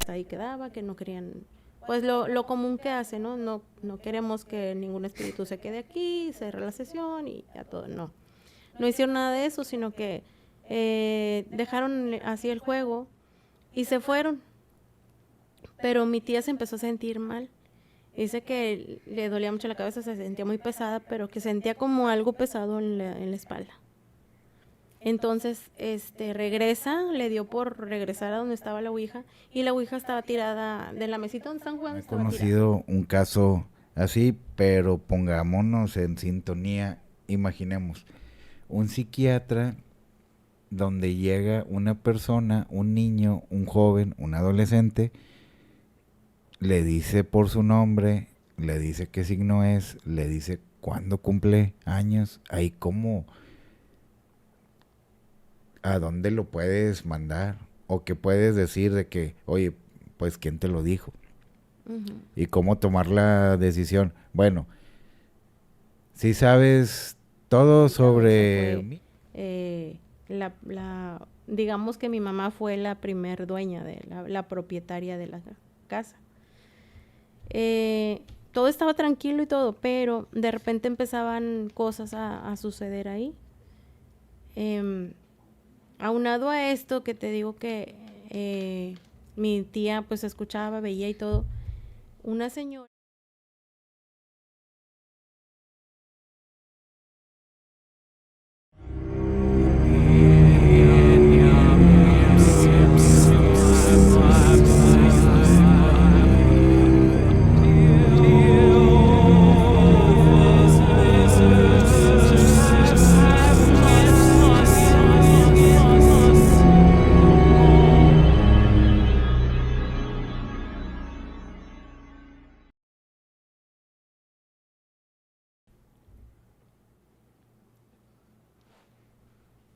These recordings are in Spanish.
hasta ahí quedaba, que no querían, pues lo común que hace, ¿no? No queremos que ningún espíritu se quede aquí, cerrar la sesión y ya todo, no. No hicieron nada de eso, sino que dejaron así el juego y se fueron. Pero mi tía se empezó a sentir mal. Dice que le dolía mucho la cabeza, se sentía muy pesada, pero que sentía como algo pesado en la espalda. Entonces, regresa, le dio por regresar a donde estaba la ouija, y la ouija estaba tirada de la mesita donde están No jugando, he estaba tirada. conocido un caso así, pero pongámonos en sintonía. Imaginemos un psiquiatra donde llega una persona, un niño, un joven, un adolescente, le dice por su nombre, le dice qué signo es, le dice cuándo cumple años, ahí como a dónde lo puedes mandar o qué puedes decir de que, oye, pues quién te lo dijo Ujú. y cómo tomar la decisión. Bueno, si sabes todo Sí, todo eso sobre fue, mí. digamos que mi mamá fue la primer dueña la propietaria de la casa. Todo estaba tranquilo y todo, pero de repente empezaban cosas a suceder ahí. Em, Aunado a esto que te digo que mi tía pues escuchaba, veía y todo, una señora.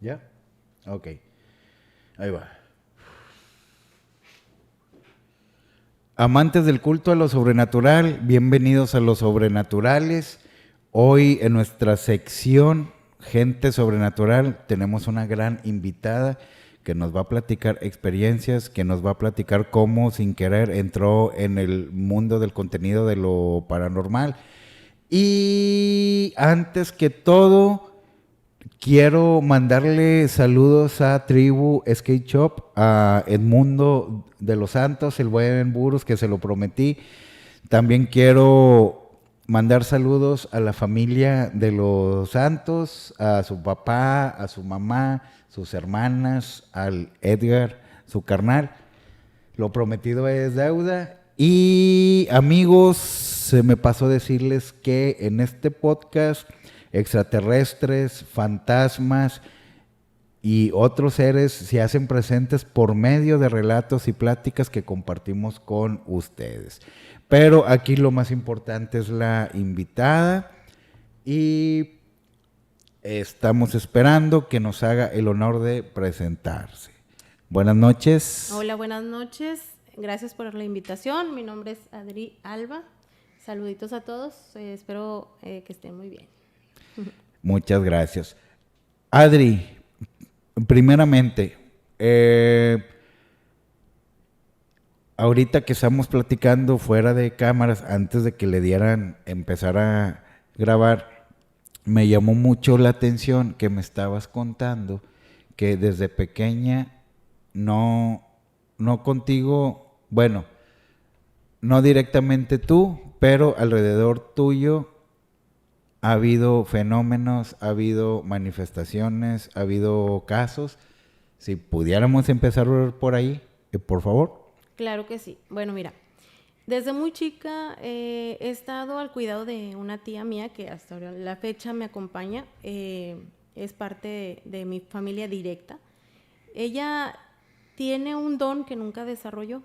¿Ya? Ok, ahí va. Amantes del culto a lo sobrenatural, bienvenidos a los sobrenaturales. Hoy en nuestra sección Gente Sobrenatural tenemos una gran invitada que nos va a platicar experiencias, que nos va a platicar cómo sin querer entró en el mundo del contenido de lo paranormal. Y antes que todo, quiero mandarle saludos a Tribu Skate Shop, a Edmundo de los Santos, el buen Burus, que se lo prometí. También quiero mandar saludos a la familia de los Santos, a su papá, a su mamá, sus hermanas, al Edgar, su carnal. Lo prometido es deuda. Y amigos, se me pasó decirles que en este podcast extraterrestres, fantasmas y otros seres se hacen presentes por medio de relatos y pláticas que compartimos con ustedes. Pero aquí lo más importante es la invitada y estamos esperando que nos haga el honor de presentarse. Buenas noches. Hola, buenas noches. Gracias por la invitación. Mi nombre es Adri Alba. Saluditos a todos. Espero que estén muy bien. Muchas gracias. Adri, primeramente, ahorita que estamos platicando fuera de cámaras, antes de que le dieran empezar a grabar, me llamó mucho la atención que me estabas contando que desde pequeña no, no contigo, bueno, no directamente tú, pero alrededor tuyo ha habido fenómenos, ha habido manifestaciones, ha habido casos. Si pudiéramos empezar por ahí, por favor. Claro que sí. Bueno, mira, desde muy chica he estado al cuidado de una tía mía que hasta ahora la fecha me acompaña. Es parte de mi familia directa. Ella tiene un don que nunca desarrolló,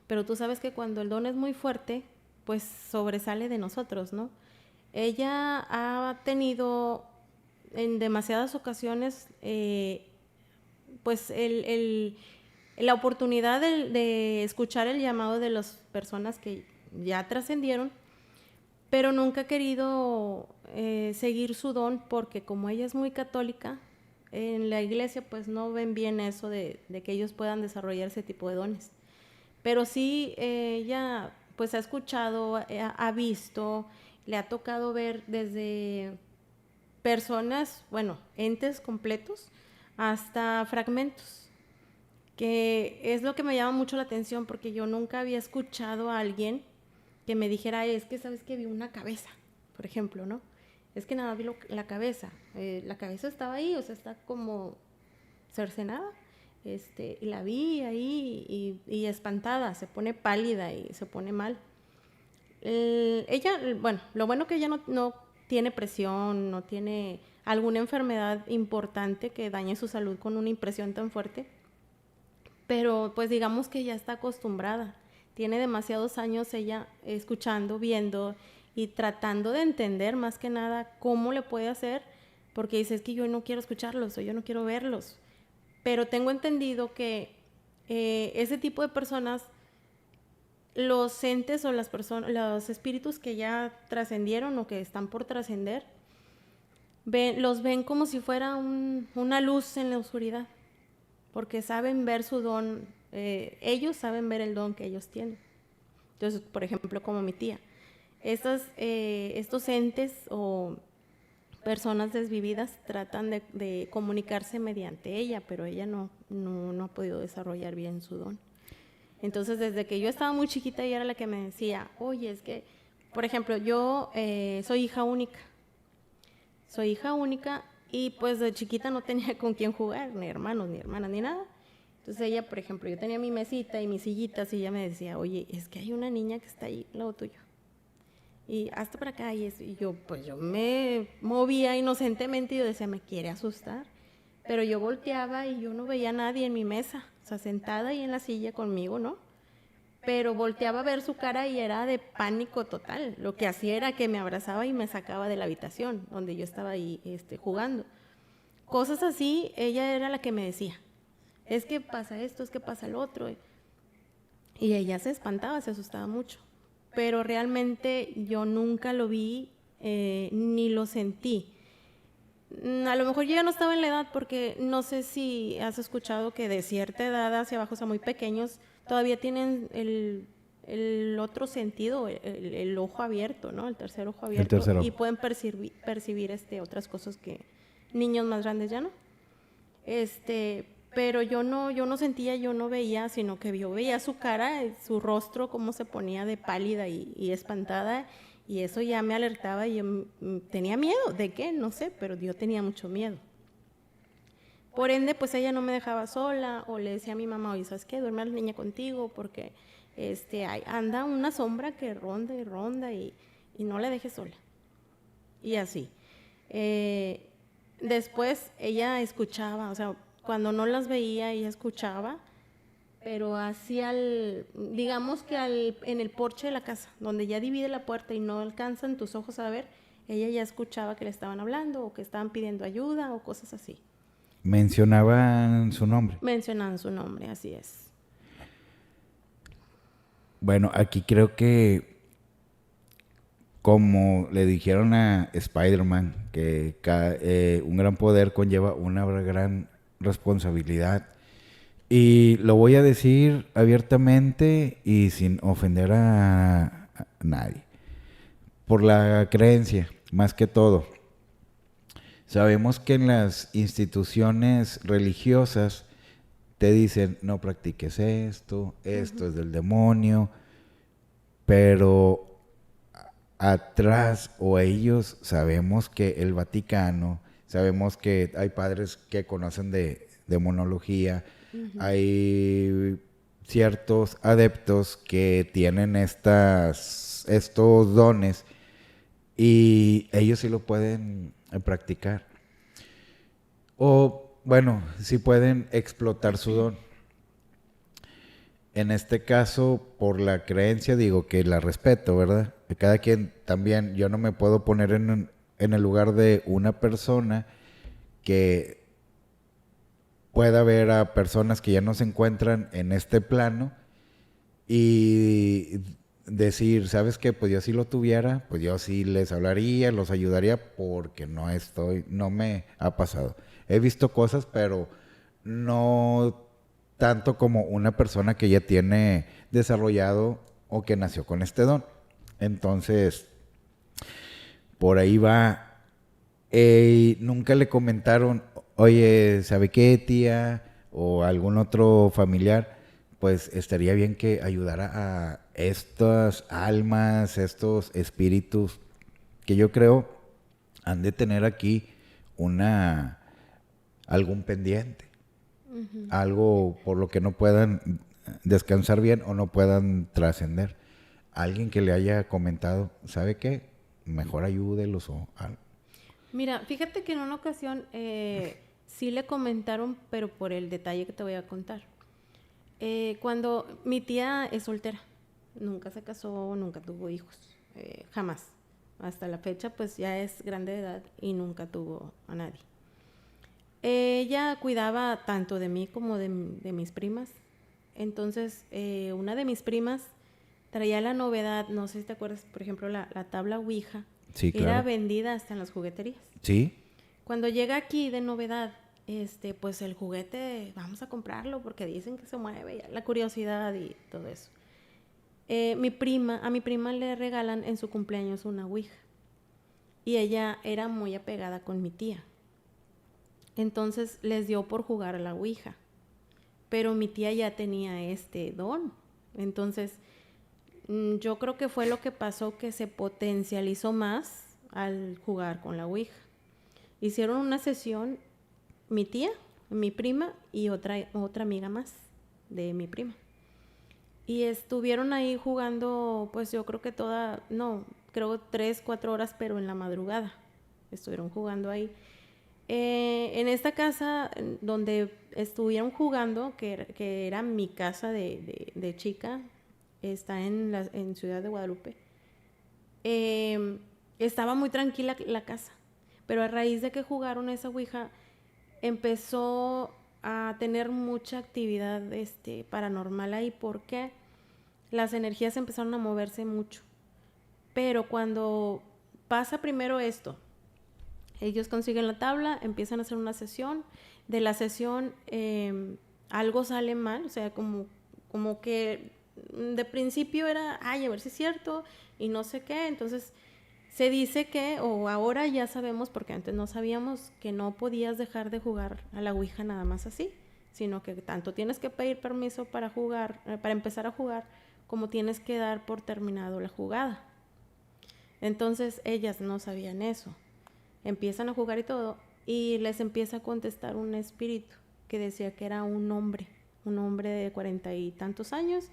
pero tú sabes que cuando el don es muy fuerte, pues sobresale de nosotros, ¿no? Ella ha tenido en demasiadas ocasiones, pues la oportunidad de escuchar el llamado de las personas que ya trascendieron, pero nunca ha querido seguir su don porque como ella es muy católica, en la iglesia pues no ven bien eso de que ellos puedan desarrollar ese tipo de dones. Pero sí, ella pues ha escuchado, ha visto, le ha tocado ver desde personas, bueno, entes completos, hasta fragmentos, que es lo que me llama mucho la atención porque yo nunca había escuchado a alguien que me dijera, "Ay, es que sabes que vi una cabeza", por ejemplo, ¿no? Es que nada, vi la cabeza. La cabeza estaba ahí, o sea, está como cercenada. Y la vi ahí y espantada, se pone pálida y se pone mal. Ella, bueno, lo bueno que ella no tiene presión, no tiene alguna enfermedad importante que dañe su salud con una impresión tan fuerte, pero pues digamos que ya está acostumbrada. Tiene demasiados años ella escuchando, viendo y tratando de entender más que nada cómo le puede hacer, porque dice, es que yo no quiero escucharlos o yo no quiero verlos. Pero tengo entendido que ese tipo de personas, los entes o las personas, los espíritus que ya trascendieron o que están por trascender, los ven como si fuera una luz en la oscuridad, porque saben ver su don, ellos saben ver el don que ellos tienen. Entonces, por ejemplo, como mi tía, estos entes o personas desvividas tratan de comunicarse mediante ella, pero ella no ha podido desarrollar bien su don. Entonces, desde que yo estaba muy chiquita, ella era la que me decía, oye, es que, por ejemplo, yo soy hija única. Soy hija única y pues de chiquita no tenía con quién jugar, ni hermanos, ni hermanas, ni nada. Entonces ella, por ejemplo, yo tenía mi mesita y mis sillitas y ella me decía, oye, es que hay una niña que está ahí al lado tuyo. Y hasta para acá y yo, pues yo me movía inocentemente y yo decía, me quiere asustar. Pero yo volteaba y yo no veía a nadie en mi mesa, o sea, sentada ahí en la silla conmigo, ¿no? Pero volteaba a ver su cara y era de pánico total. Lo que hacía era que me abrazaba y me sacaba de la habitación donde yo estaba ahí jugando. Cosas así, ella era la que me decía, es que pasa esto, es que pasa el otro. Y ella se espantaba, se asustaba mucho. Pero realmente yo nunca lo vi ni lo sentí. A lo mejor yo ya no estaba en la edad porque no sé si has escuchado que de cierta edad hacia abajo, o sea, muy pequeños, todavía tienen el otro sentido, el ojo abierto, ¿no? El tercer ojo abierto. El tercer ojo. Y pueden percibir otras cosas que niños más grandes ya no. Pero yo no sentía, yo no veía, sino que yo veía su cara, su rostro, cómo se ponía de pálida y espantada, y eso ya me alertaba y yo tenía miedo. ¿De qué? No sé, pero yo tenía mucho miedo. Por ende, pues ella no me dejaba sola, o le decía a mi mamá, oye, ¿sabes qué? Duerme a la niña contigo, porque anda una sombra que ronda y ronda y no la dejes sola. Y así. Después ella escuchaba, o sea, cuando no las veía, ella escuchaba, pero digamos que en el porche de la casa, donde ya divide la puerta y no alcanzan tus ojos a ver, ella ya escuchaba que le estaban hablando o que estaban pidiendo ayuda o cosas así. Mencionaban su nombre. Mencionaban su nombre, así es. Bueno, aquí creo que como le dijeron a Spider-Man, que un gran poder conlleva una gran responsabilidad. Y lo voy a decir abiertamente y sin ofender a nadie. Por la creencia, más que todo. Sabemos que en las instituciones religiosas te dicen, no practiques esto, esto es del demonio, pero atrás o ellos sabemos que el Vaticano, sabemos que hay padres que conocen de demonología, hay ciertos adeptos que tienen estos dones y ellos sí lo pueden practicar. O, bueno, sí pueden explotar su don. En este caso, por la creencia, digo que la respeto, ¿verdad? Cada quien también, yo no me puedo poner en el lugar de una persona que pueda ver a personas que ya no se encuentran en este plano y decir, ¿sabes qué? Pues yo si lo tuviera, pues yo sí les hablaría, los ayudaría porque no me ha pasado. He visto cosas, pero no tanto como una persona que ya tiene desarrollado o que nació con este don. Entonces, por ahí va. Nunca le comentaron, oye, ¿sabe qué, tía? O algún otro familiar, pues estaría bien que ayudara a estas almas, estos espíritus, que yo creo han de tener aquí una algún pendiente, algo por lo que no puedan descansar bien o no puedan trascender. Alguien que le haya comentado, ¿sabe qué? Mejor ayúdelos o algo. Mira, fíjate que en una ocasión sí le comentaron, pero por el detalle que te voy a contar. Cuando mi tía es soltera, nunca se casó, nunca tuvo hijos, jamás. Hasta la fecha, pues ya es grande de edad y nunca tuvo a nadie. Ella cuidaba tanto de mí como de mis primas. Entonces, una de mis primas traía la novedad, no sé si te acuerdas, por ejemplo, la tabla Ouija. Sí, claro. Era vendida hasta en las jugueterías. Sí. Cuando llega aquí de novedad, pues el juguete, vamos a comprarlo porque dicen que se mueve, ya, la curiosidad y todo eso. A mi prima le regalan en su cumpleaños una Ouija. Y ella era muy apegada con mi tía. Entonces les dio por jugar a la Ouija. Pero mi tía ya tenía este don. Entonces, yo creo que fue lo que pasó, que se potencializó más al jugar con la Ouija. Hicieron una sesión mi tía, mi prima y otra amiga más de mi prima. Y estuvieron ahí jugando, pues yo creo que creo 3, 4 horas, pero en la madrugada. Estuvieron jugando ahí. En esta casa donde estuvieron jugando, que era mi casa de chica, está en Ciudad de Guadalupe, estaba muy tranquila la casa, pero a raíz de que jugaron esa Ouija, empezó a tener mucha actividad paranormal ahí, porque las energías empezaron a moverse mucho. Pero cuando pasa primero esto, ellos consiguen la tabla, empiezan a hacer una sesión. De la sesión algo sale mal, o sea, como que de principio era, a ver si es cierto y no sé qué. Entonces se dice que, o ahora ya sabemos, porque antes no sabíamos, que no podías dejar de jugar a la Ouija nada más así, sino que tanto tienes que pedir permiso para jugar, para empezar a jugar, como tienes que dar por terminado la jugada. Entonces ellas no sabían eso. Empiezan a jugar y todo, y les empieza a contestar un espíritu que decía que era un hombre de 40 y tantos años,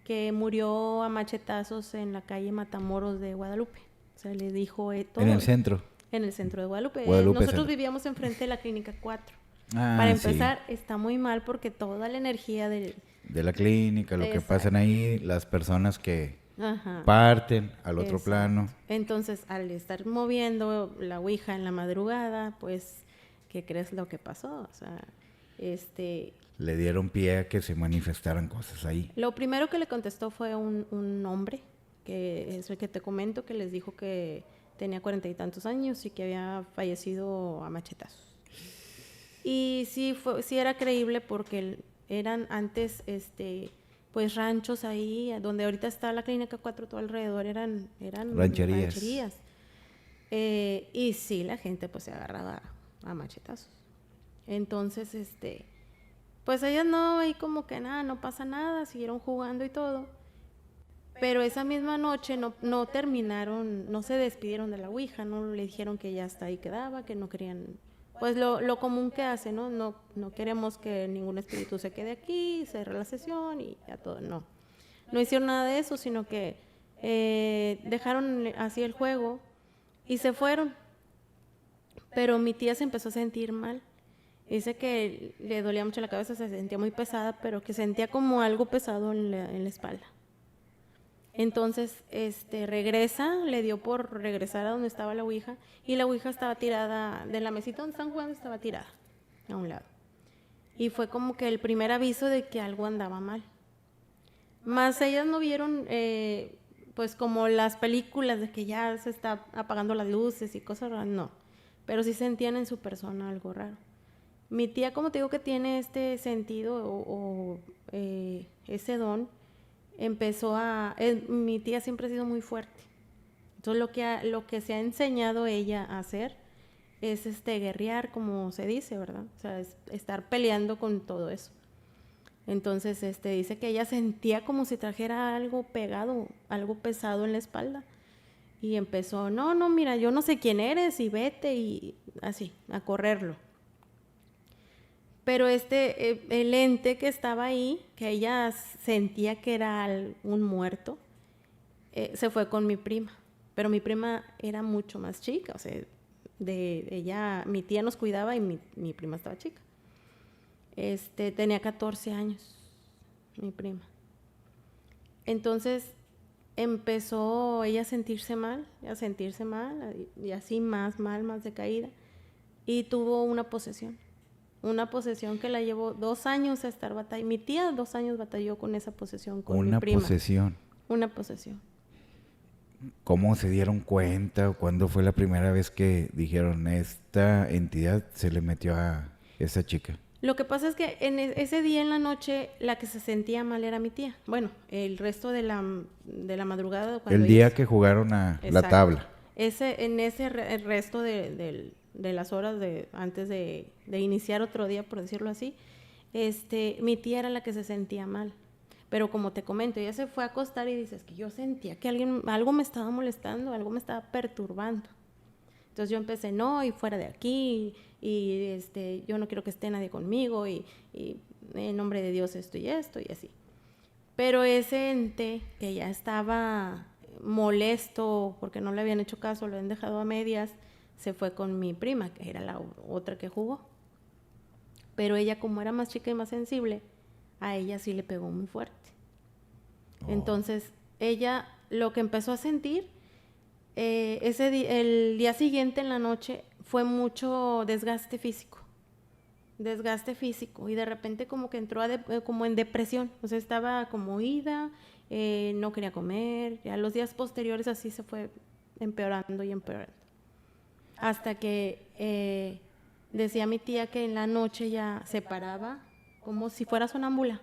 que murió a machetazos en la calle Matamoros de Guadalupe. O sea, le dijo todo. En el centro. En el centro de Guadalupe. Nosotros centro. Vivíamos enfrente de la Clínica 4. Ah, para empezar, sí. Está muy mal porque toda la energía de la clínica, lo que pasan ahí, las personas que parten al otro plano. Entonces, al estar moviendo la Ouija en la madrugada, pues, ¿qué crees lo que pasó? O sea, le dieron pie a que se manifestaran cosas ahí. Lo primero que le contestó fue un hombre, que es el que te comento, que les dijo que tenía 40 y tantos años y que había fallecido a machetazos. Y sí era creíble, porque eran antes pues ranchos ahí, donde ahorita está la Clínica 4, todo alrededor eran rancherías. Y sí, la gente pues se agarraba a machetazos. Entonces, pues ellas no, ahí como que nada, no pasa nada, siguieron jugando y todo. Pero esa misma noche no terminaron, no se despidieron de la Ouija, no le dijeron que ya hasta ahí quedaba, que no querían, pues lo común que hace, ¿no? No queremos que ningún espíritu se quede aquí, cerrar la sesión y ya todo, no. No hicieron nada de eso, sino que dejaron así el juego y se fueron. Pero mi tía se empezó a sentir mal. Dice que le dolía mucho la cabeza, se sentía muy pesada, pero que sentía como algo pesado en la espalda. Entonces, regresa, le dio por regresar a donde estaba la Ouija, y la Ouija estaba tirada, de la mesita donde están jugando estaba tirada a un lado. Y fue como que el primer aviso de que algo andaba mal. Más ellas no vieron, pues como las películas de que ya se está apagando las luces y cosas raras, no. Pero sí sentían en su persona algo raro. Mi tía, como te digo, que tiene este sentido ese don, mi tía siempre ha sido muy fuerte. Entonces lo que se ha enseñado ella a hacer es guerrear, como se dice, ¿verdad? O sea, es estar peleando con todo eso. Entonces, dice que ella sentía como si trajera algo pegado, algo pesado en la espalda. Y empezó, no, mira, yo no sé quién eres y vete, y así, a correrlo. Pero el ente que estaba ahí, que ella sentía que era un muerto, se fue con mi prima. Pero mi prima era mucho más chica, o sea, mi tía nos cuidaba y mi prima estaba chica. Tenía 14 años, mi prima. Entonces empezó ella a sentirse mal, y así más decaída, y tuvo una posesión que la llevó 2 años a estar batallando. Mi tía 2 años batalló con esa posesión, con mi prima. Una posesión. ¿Cómo se dieron cuenta? ¿Cuándo fue la primera vez que dijeron esta entidad se le metió a esa chica? Lo que pasa es que ese día en la noche la que se sentía mal era mi tía. Bueno, el resto de la madrugada. El día que jugaron a la tabla. El resto de las horas antes de iniciar otro día, por decirlo así, mi tía era la que se sentía mal. Pero como te comento, ella se fue a acostar y dice, es que yo sentía que algo me estaba molestando, algo me estaba perturbando. Entonces yo empecé, no, y fuera de aquí, y yo no quiero que esté nadie conmigo, y en nombre de Dios esto y así. Pero ese ente que ya estaba molesto porque no le habían hecho caso, lo habían dejado a medias, se fue con mi prima, que era la otra que jugó. Pero ella, como era más chica y más sensible, a ella sí le pegó muy fuerte. Entonces ella lo que empezó a sentir el día siguiente en la noche fue mucho desgaste físico, y de repente como que entró como en depresión. O sea, estaba como ida, no quería comer. Ya los días posteriores así se fue empeorando hasta que decía mi tía que en la noche ya se paraba como si fuera sonámbula.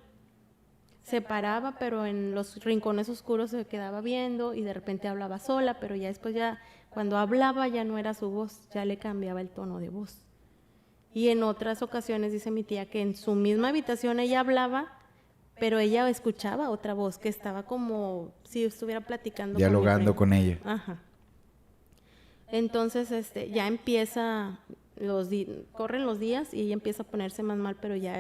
Se paraba, pero en los rincones oscuros se quedaba viendo, y de repente hablaba sola, pero ya después, ya cuando hablaba, ya no era su voz, ya le cambiaba el tono de voz. Y en otras ocasiones dice mi tía que en su misma habitación ella hablaba, pero ella escuchaba otra voz que estaba como si estuviera platicando, dialogando con ella. Ajá. Entonces ya empieza, corren los días y ella empieza a ponerse más mal, pero ya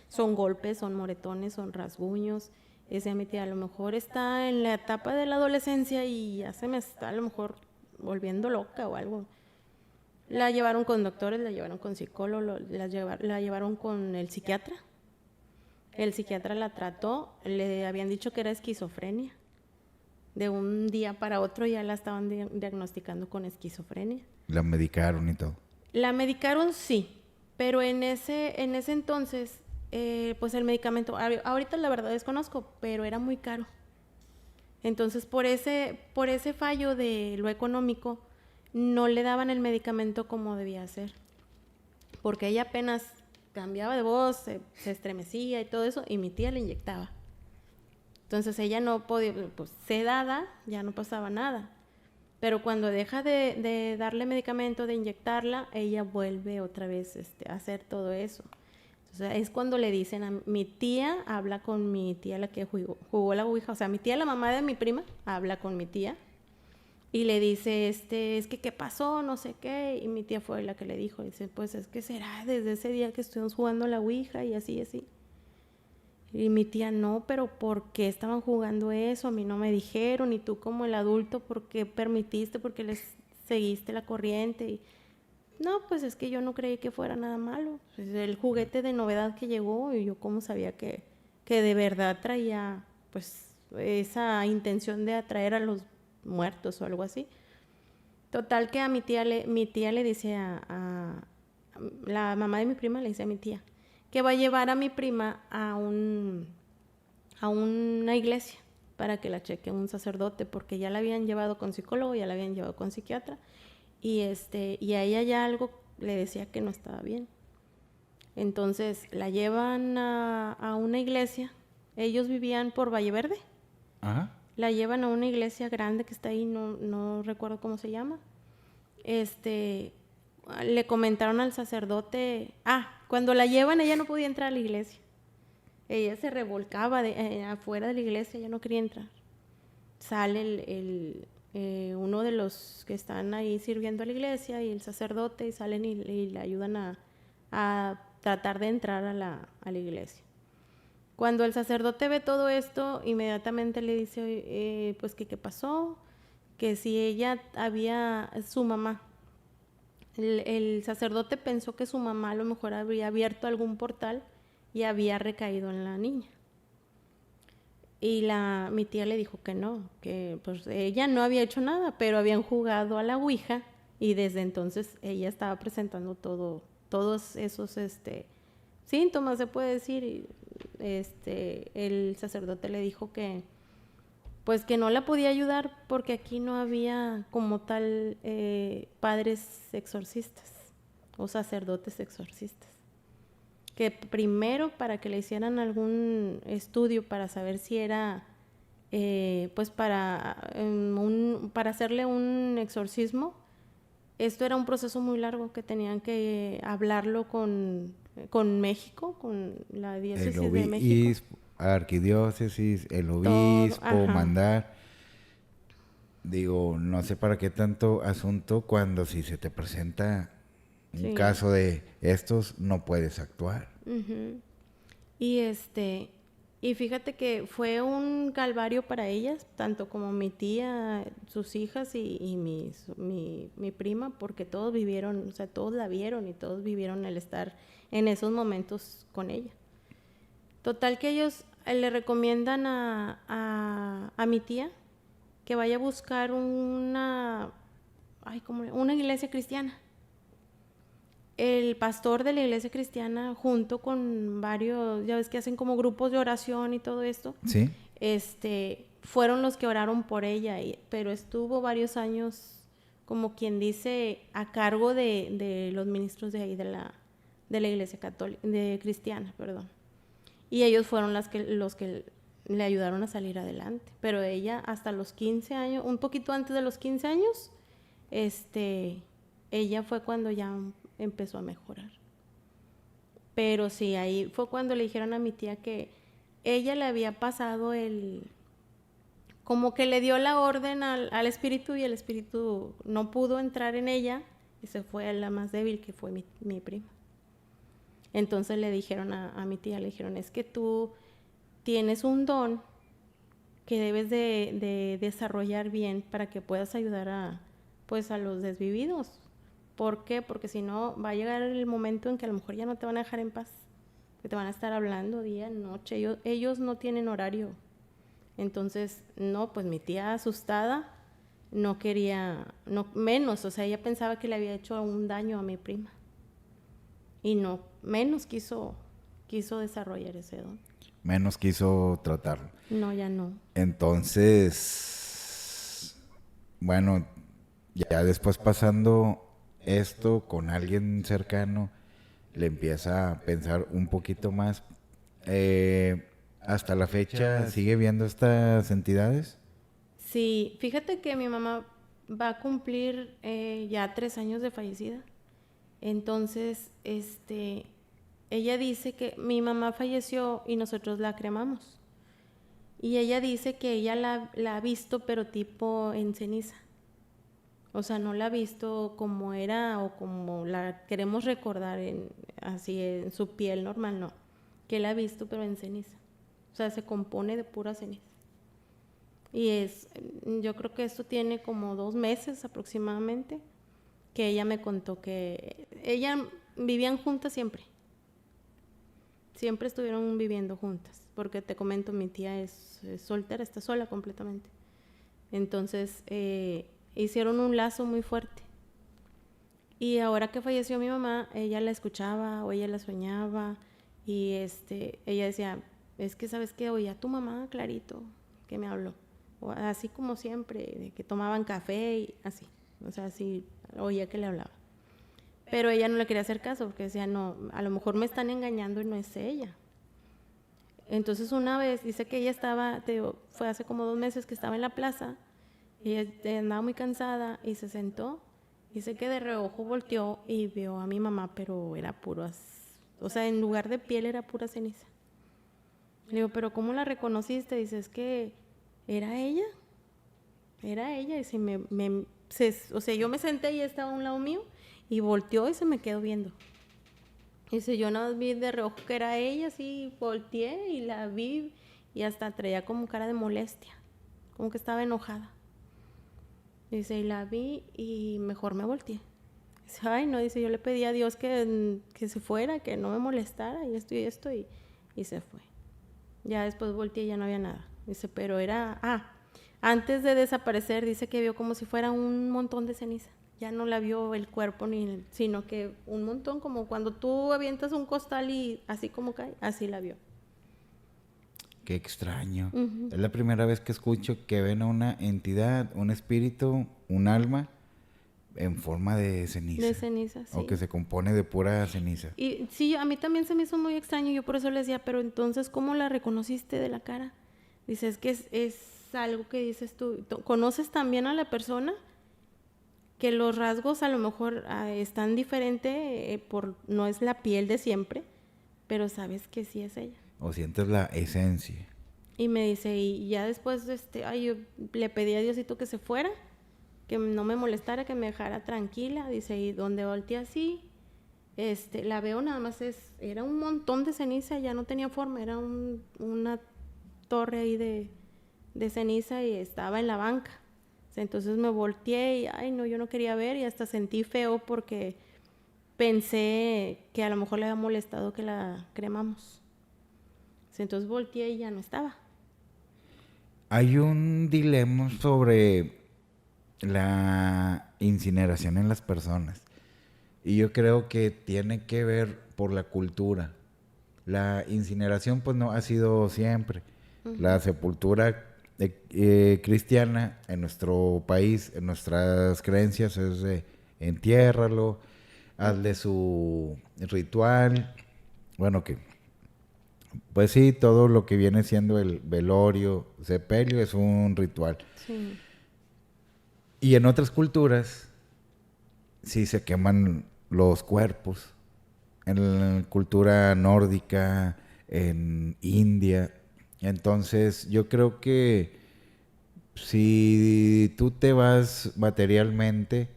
son golpes, son moretones, son rasguños. Decía mi tía, a lo mejor está en la etapa de la adolescencia y ya se me está a lo mejor volviendo loca o algo. La llevaron con doctores, la llevaron con psicólogos, la llevaron con el psiquiatra. El psiquiatra la trató, le habían dicho que era esquizofrenia. De un día para otro ya la estaban diagnosticando con esquizofrenia. ¿La medicaron y todo? La medicaron, sí, pero en ese entonces, pues el medicamento, ahorita la verdad desconozco, pero era muy caro. Entonces, por ese fallo de lo económico, no le daban el medicamento como debía ser, porque ella apenas cambiaba de voz, se estremecía y todo eso, y mi tía le inyectaba. Entonces ella no podía, pues sedada, ya no pasaba nada. Pero cuando deja de darle medicamento, de inyectarla, ella vuelve otra vez a hacer todo eso. Entonces es cuando le dicen a mi tía, habla con mi tía, la que jugó la ouija, o sea, mi tía, la mamá de mi prima, habla con mi tía y le dice, es que ¿qué pasó? No sé qué. Y mi tía fue la que le dijo, dice, pues es que será desde ese día que estuvimos jugando la ouija y así. Y mi tía, no, pero ¿por qué estaban jugando eso? A mí no me dijeron, y tú como el adulto, ¿por qué permitiste? ¿Por qué les seguiste la corriente? Y, no, pues es que yo no creí que fuera nada malo. Pues el juguete de novedad que llegó, y yo cómo sabía que de verdad traía pues esa intención de atraer a los muertos o algo así. Total que a mi tía le dice a la mamá de mi prima, le dice a mi tía que va a llevar a mi prima a una iglesia para que la cheque un sacerdote, porque ya la habían llevado con psicólogo, ya la habían llevado con psiquiatra, y a ella ya algo le decía que no estaba bien. Entonces la llevan a una iglesia. Ellos vivían por Valle Verde. Ajá. La llevan a una iglesia grande que está ahí, no recuerdo cómo se llama. Le comentaron al sacerdote, cuando la llevan ella no podía entrar a la iglesia. Ella se revolcaba afuera de la iglesia, ella no quería entrar. Sale uno de los que están ahí sirviendo a la iglesia y el sacerdote, y salen y le ayudan a tratar de entrar a la iglesia. Cuando el sacerdote ve todo esto, inmediatamente le dice, pues que qué pasó, que si ella su mamá. El sacerdote pensó que su mamá a lo mejor había abierto algún portal y había recaído en la niña. Y mi tía le dijo que no, que pues ella no había hecho nada, pero habían jugado a la ouija y desde entonces ella estaba presentando todos esos síntomas, se puede decir. Y, el sacerdote le dijo que pues que no la podía ayudar porque aquí no había como tal padres exorcistas o sacerdotes exorcistas. Que primero, para que le hicieran algún estudio para saber si era, pues para hacerle un exorcismo, esto era un proceso muy largo que tenían que hablarlo con México, con la diócesis de México. Arquidiócesis, el Todo, obispo, mandar. Digo, no sé para qué tanto asunto cuando si se te presenta un caso de estos, no puedes actuar. Uh-huh. Y fíjate que fue un calvario para ellas, tanto como mi tía, sus hijas y mi prima, porque todos vivieron, o sea, todos la vieron y todos vivieron el estar en esos momentos con ella. Total que ellos le recomiendan a mi tía que vaya a buscar una iglesia cristiana. El pastor de la iglesia cristiana, junto con varios, ya ves que hacen como grupos de oración y todo esto, ¿sí? Fueron los que oraron por ella, pero estuvo varios años, como quien dice, a cargo de los ministros de ahí, de la iglesia católica, cristiana, perdón. Y ellos fueron los que le ayudaron a salir adelante. Pero ella hasta los 15 años, un poquito antes de los 15 años, ella fue cuando ya empezó a mejorar. Pero sí, ahí fue cuando le dijeron a mi tía que ella le había pasado como que le dio la orden al espíritu y el espíritu no pudo entrar en ella y se fue a la más débil, que fue mi prima. Entonces le dijeron a mi tía, le dijeron, es que tú tienes un don que debes de desarrollar bien para que puedas ayudar a los desvividos. ¿Por qué? Porque si no, va a llegar el momento en que a lo mejor ya no te van a dejar en paz, que te van a estar hablando día, noche. Ellos no tienen horario. Entonces, no, pues mi tía asustada no quería, no menos, o sea, ella pensaba que le había hecho un daño a mi prima. Y no, menos quiso desarrollar ese don. Menos quiso tratarlo. No, ya no. Entonces, bueno, ya después pasando esto con alguien cercano, le empieza a pensar un poquito más. ¿Hasta la fecha sigue viendo estas entidades? Sí, fíjate que mi mamá va a cumplir ya 3 años de fallecida. Entonces, ella dice que mi mamá falleció y nosotros la cremamos. Y ella dice que ella la ha visto, pero tipo en ceniza. O sea, no la ha visto como era o como la queremos recordar así en su piel normal, no. Que la ha visto, pero en ceniza. O sea, se compone de pura ceniza. Y yo creo que esto tiene como 2 meses aproximadamente, que ella me contó que vivían juntas siempre. Siempre estuvieron viviendo juntas, porque te comento, mi tía es soltera, está sola completamente. Entonces, hicieron un lazo muy fuerte. Y ahora que falleció mi mamá, ella la escuchaba o ella la soñaba y ella decía, es que sabes qué, oía a tu mamá clarito que me habló, o así como siempre, de que tomaban café y así, o sea, así oía que le hablaba. Pero ella no le quería hacer caso porque decía, no, a lo mejor me están engañando y no es ella. Entonces una vez, dice que ella estaba, fue hace como 2 meses que estaba en la plaza, y ella andaba muy cansada y se sentó. Dice que de reojo volteó y vio a mi mamá, pero era puro, o sea, en lugar de piel era pura ceniza. Le digo, pero ¿cómo la reconociste? Dice, es que era ella. Y o sea, yo me senté y ella estaba a un lado mío y volteó y se me quedó viendo. Dice, yo nada más vi de reojo que era ella, así volteé y la vi y hasta traía como cara de molestia, como que estaba enojada. Dice, y la vi y mejor me volteé. Dice, ay, no, dice, yo le pedí a Dios que se fuera, que no me molestara y esto y se fue. Ya después volteé y ya no había nada. Dice, pero antes de desaparecer, dice que vio como si fuera un montón de ceniza. Ya no la vio el cuerpo, sino que un montón, como cuando tú avientas un costal y así como cae, así la vio. Qué extraño. Uh-huh. Es la primera vez que escucho que ven a una entidad, un espíritu, un alma en forma de ceniza. De ceniza, sí. O que se compone de pura ceniza. Y sí, a mí también se me hizo muy extraño. Yo por eso le decía, pero entonces, ¿cómo la reconociste de la cara? Dice, es que es algo que dices tú. ¿Conoces también a la persona? Que los rasgos a lo mejor están diferentes, no es la piel de siempre, pero sabes que sí es ella. O sientes la esencia. Y me dice, y ya después, yo le pedí a Diosito que se fuera, que no me molestara, que me dejara tranquila. Dice, y donde volteé así, la veo nada más, era un montón de ceniza, ya no tenía forma, era una torre ahí de ceniza y estaba en la banca. Entonces me volteé y, ay, no, yo no quería ver y hasta sentí feo porque pensé que a lo mejor le había molestado que la cremamos. Entonces volteé y ya no estaba. Hay un dilema sobre la incineración en las personas. Y yo creo que tiene que ver por la cultura. La incineración pues no ha sido siempre. Uh-huh. La sepultura cristiana en nuestro país, en nuestras creencias es de entiérralo, hazle su ritual. Bueno, que pues sí, todo lo que viene siendo el velorio, sepelio es un ritual. Sí. Y en otras culturas sí se queman los cuerpos. En la cultura nórdica, en India. Entonces yo creo que si tú te vas materialmente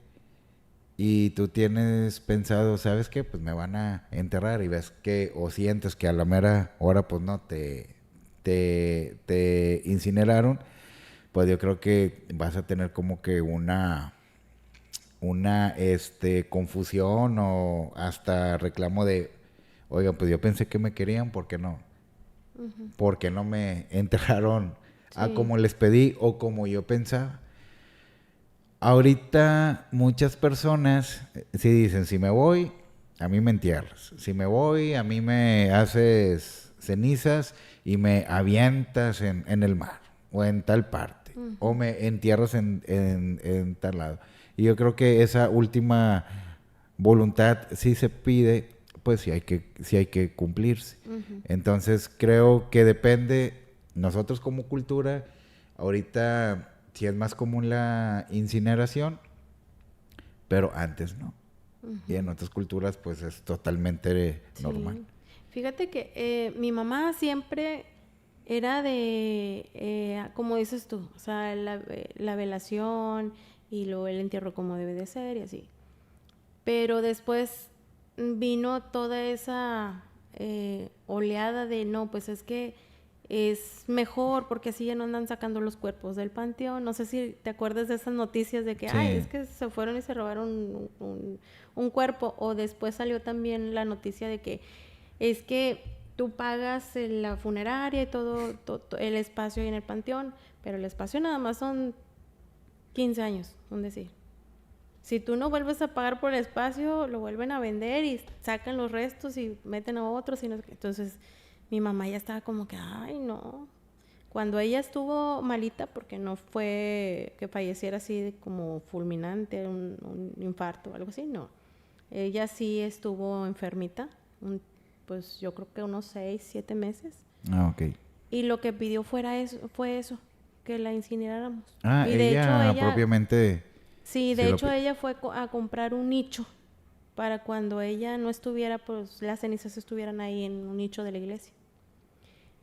y tú tienes pensado, ¿sabes qué? Pues me van a enterrar y ves que, o sientes que a la mera hora pues no te incineraron, pues yo creo que vas a tener como que una confusión o hasta reclamo de, oigan, pues yo pensé que me querían, ¿por qué no? Uh-huh. ¿Por qué no me enterraron a como les pedí o como yo pensaba? Ahorita muchas personas sí dicen, si me voy, a mí me entierras. Si me voy, a mí me haces cenizas y me avientas en el mar o en tal parte. Uh-huh. O me entierras en tal lado. Y yo creo que esa última voluntad sí se pide, pues sí hay que cumplirse. Uh-huh. Entonces creo que depende, nosotros como cultura, ahorita sí es más común la incineración, pero antes no. Uh-huh. Y en otras culturas pues es totalmente normal. Fíjate que mi mamá siempre era de, como dices tú, o sea, la velación y luego el entierro como debe de ser y así. Pero después vino toda esa oleada de, no, pues es que es mejor porque así ya no andan sacando los cuerpos del panteón. No sé si te acuerdas de esas noticias de que, sí, es que se fueron y se robaron un cuerpo. O después salió también la noticia de que es que tú pagas la funeraria y todo el espacio ahí en el panteón, pero el espacio nada más son 15 años, un decir. Si tú no vuelves a pagar por el espacio, lo vuelven a vender y sacan los restos y meten a otros. Entonces, mi mamá ya estaba como que, ay, no. Cuando ella estuvo malita, porque no fue que falleciera así como fulminante, un infarto o algo así, no. Ella sí estuvo enfermita, pues yo creo que unos 6, 7 meses. Ah, ok. Y lo que pidió fue eso, que la incineráramos. Ah, Y de hecho ella propiamente sí, sí de lo... hecho ella fue a comprar un nicho para cuando ella no estuviera, pues las cenizas estuvieran ahí en un nicho de la iglesia.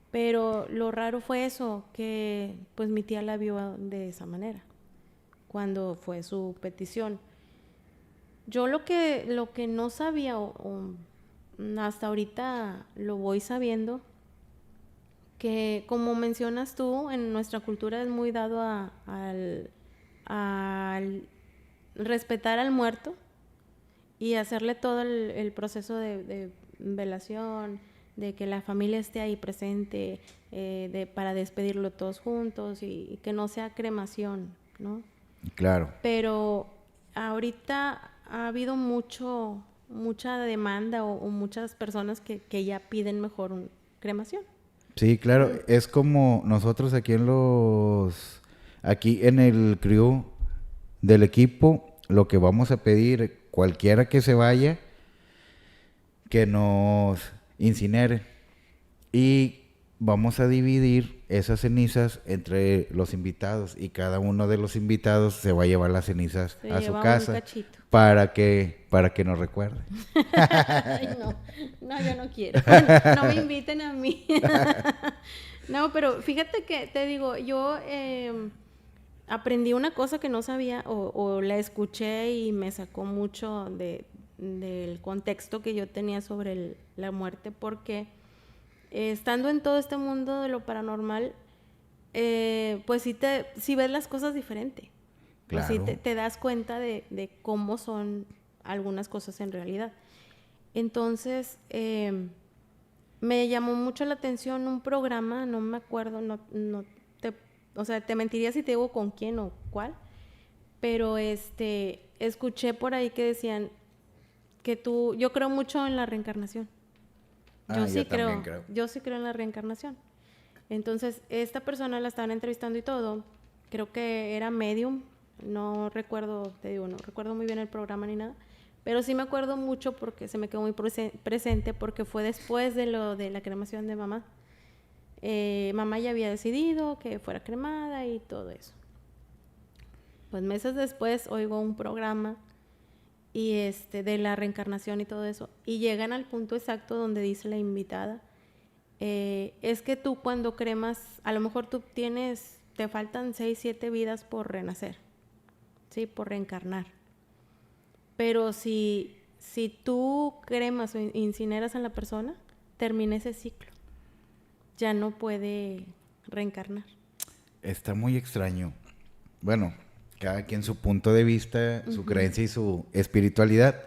Pero lo raro fue eso, que pues mi tía la vio de esa manera, cuando fue su petición. Yo lo que no sabía, o hasta ahorita lo voy sabiendo, que como mencionas tú, en nuestra cultura es muy dado al respetar al muerto y hacerle todo el proceso de velación, de que la familia esté ahí presente, para despedirlo todos juntos y que no sea cremación, ¿no? Claro. Pero ahorita ha habido mucha demanda o muchas personas que ya piden mejor cremación. Sí, claro. Es como nosotros aquí en el crew del equipo, lo que vamos a pedir, cualquiera que se vaya, que nos incinere. Y vamos a dividir esas cenizas entre los invitados y cada uno de los invitados se va a llevar las cenizas Se a su lleva un casa cachito. para que nos recuerde. Ay, no, yo no quiero. No me inviten a mí. No, pero fíjate que te digo, yo aprendí una cosa que no sabía o la escuché y me sacó mucho del contexto que yo tenía sobre la muerte, porque estando en todo este mundo de lo paranormal, pues sí ves las cosas diferente. Pues sí Claro. te das cuenta de cómo son algunas cosas en realidad. Entonces, me llamó mucho la atención un programa, no me acuerdo, o sea, te mentiría si te digo con quién o cuál, pero escuché por ahí que decían yo creo mucho en la reencarnación. Yo también creo. Yo sí creo en la reencarnación. Entonces, esta persona la estaban entrevistando y todo, creo que era medium, no recuerdo, te digo, no recuerdo muy bien el programa ni nada, pero sí me acuerdo mucho porque se me quedó muy presente porque fue después de lo de la cremación de mamá. Mamá ya había decidido que fuera cremada y todo eso. Pues meses después oigo un programa y de la reencarnación y todo eso, y llegan al punto exacto donde dice la invitada, es que tú cuando cremas, a lo mejor te faltan 6, 7 vidas por renacer, ¿sí? Por reencarnar. Pero si tú cremas o incineras a la persona, termina ese ciclo. Ya no puede reencarnar. Está muy extraño. Bueno, cada quien su punto de vista, su creencia y su espiritualidad.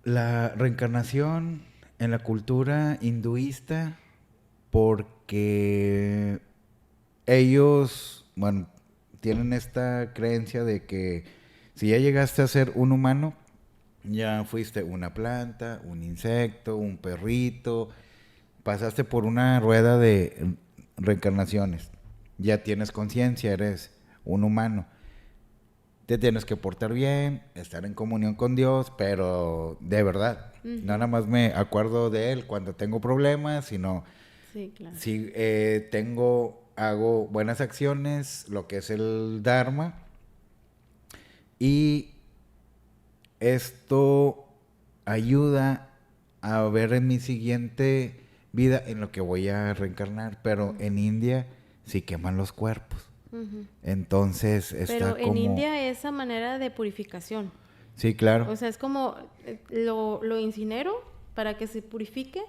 La reencarnación en la cultura hinduista, porque ellos, bueno, tienen esta creencia de que si ya llegaste a ser un humano, ya fuiste una planta, un insecto, un perrito, pasaste por una rueda de reencarnaciones, ya tienes conciencia, eres un humano. Te tienes que portar bien, estar en comunión con Dios, pero de verdad, no nada más me acuerdo de Él cuando tengo problemas, sino Sí, claro. si hago buenas acciones, lo que es el Dharma, y esto ayuda a ver en mi siguiente vida en lo que voy a reencarnar, pero en India sí queman los cuerpos. Entonces está Pero en como... India esa manera de purificación. Sí, claro. O sea, es como lo incinero para que se purifique,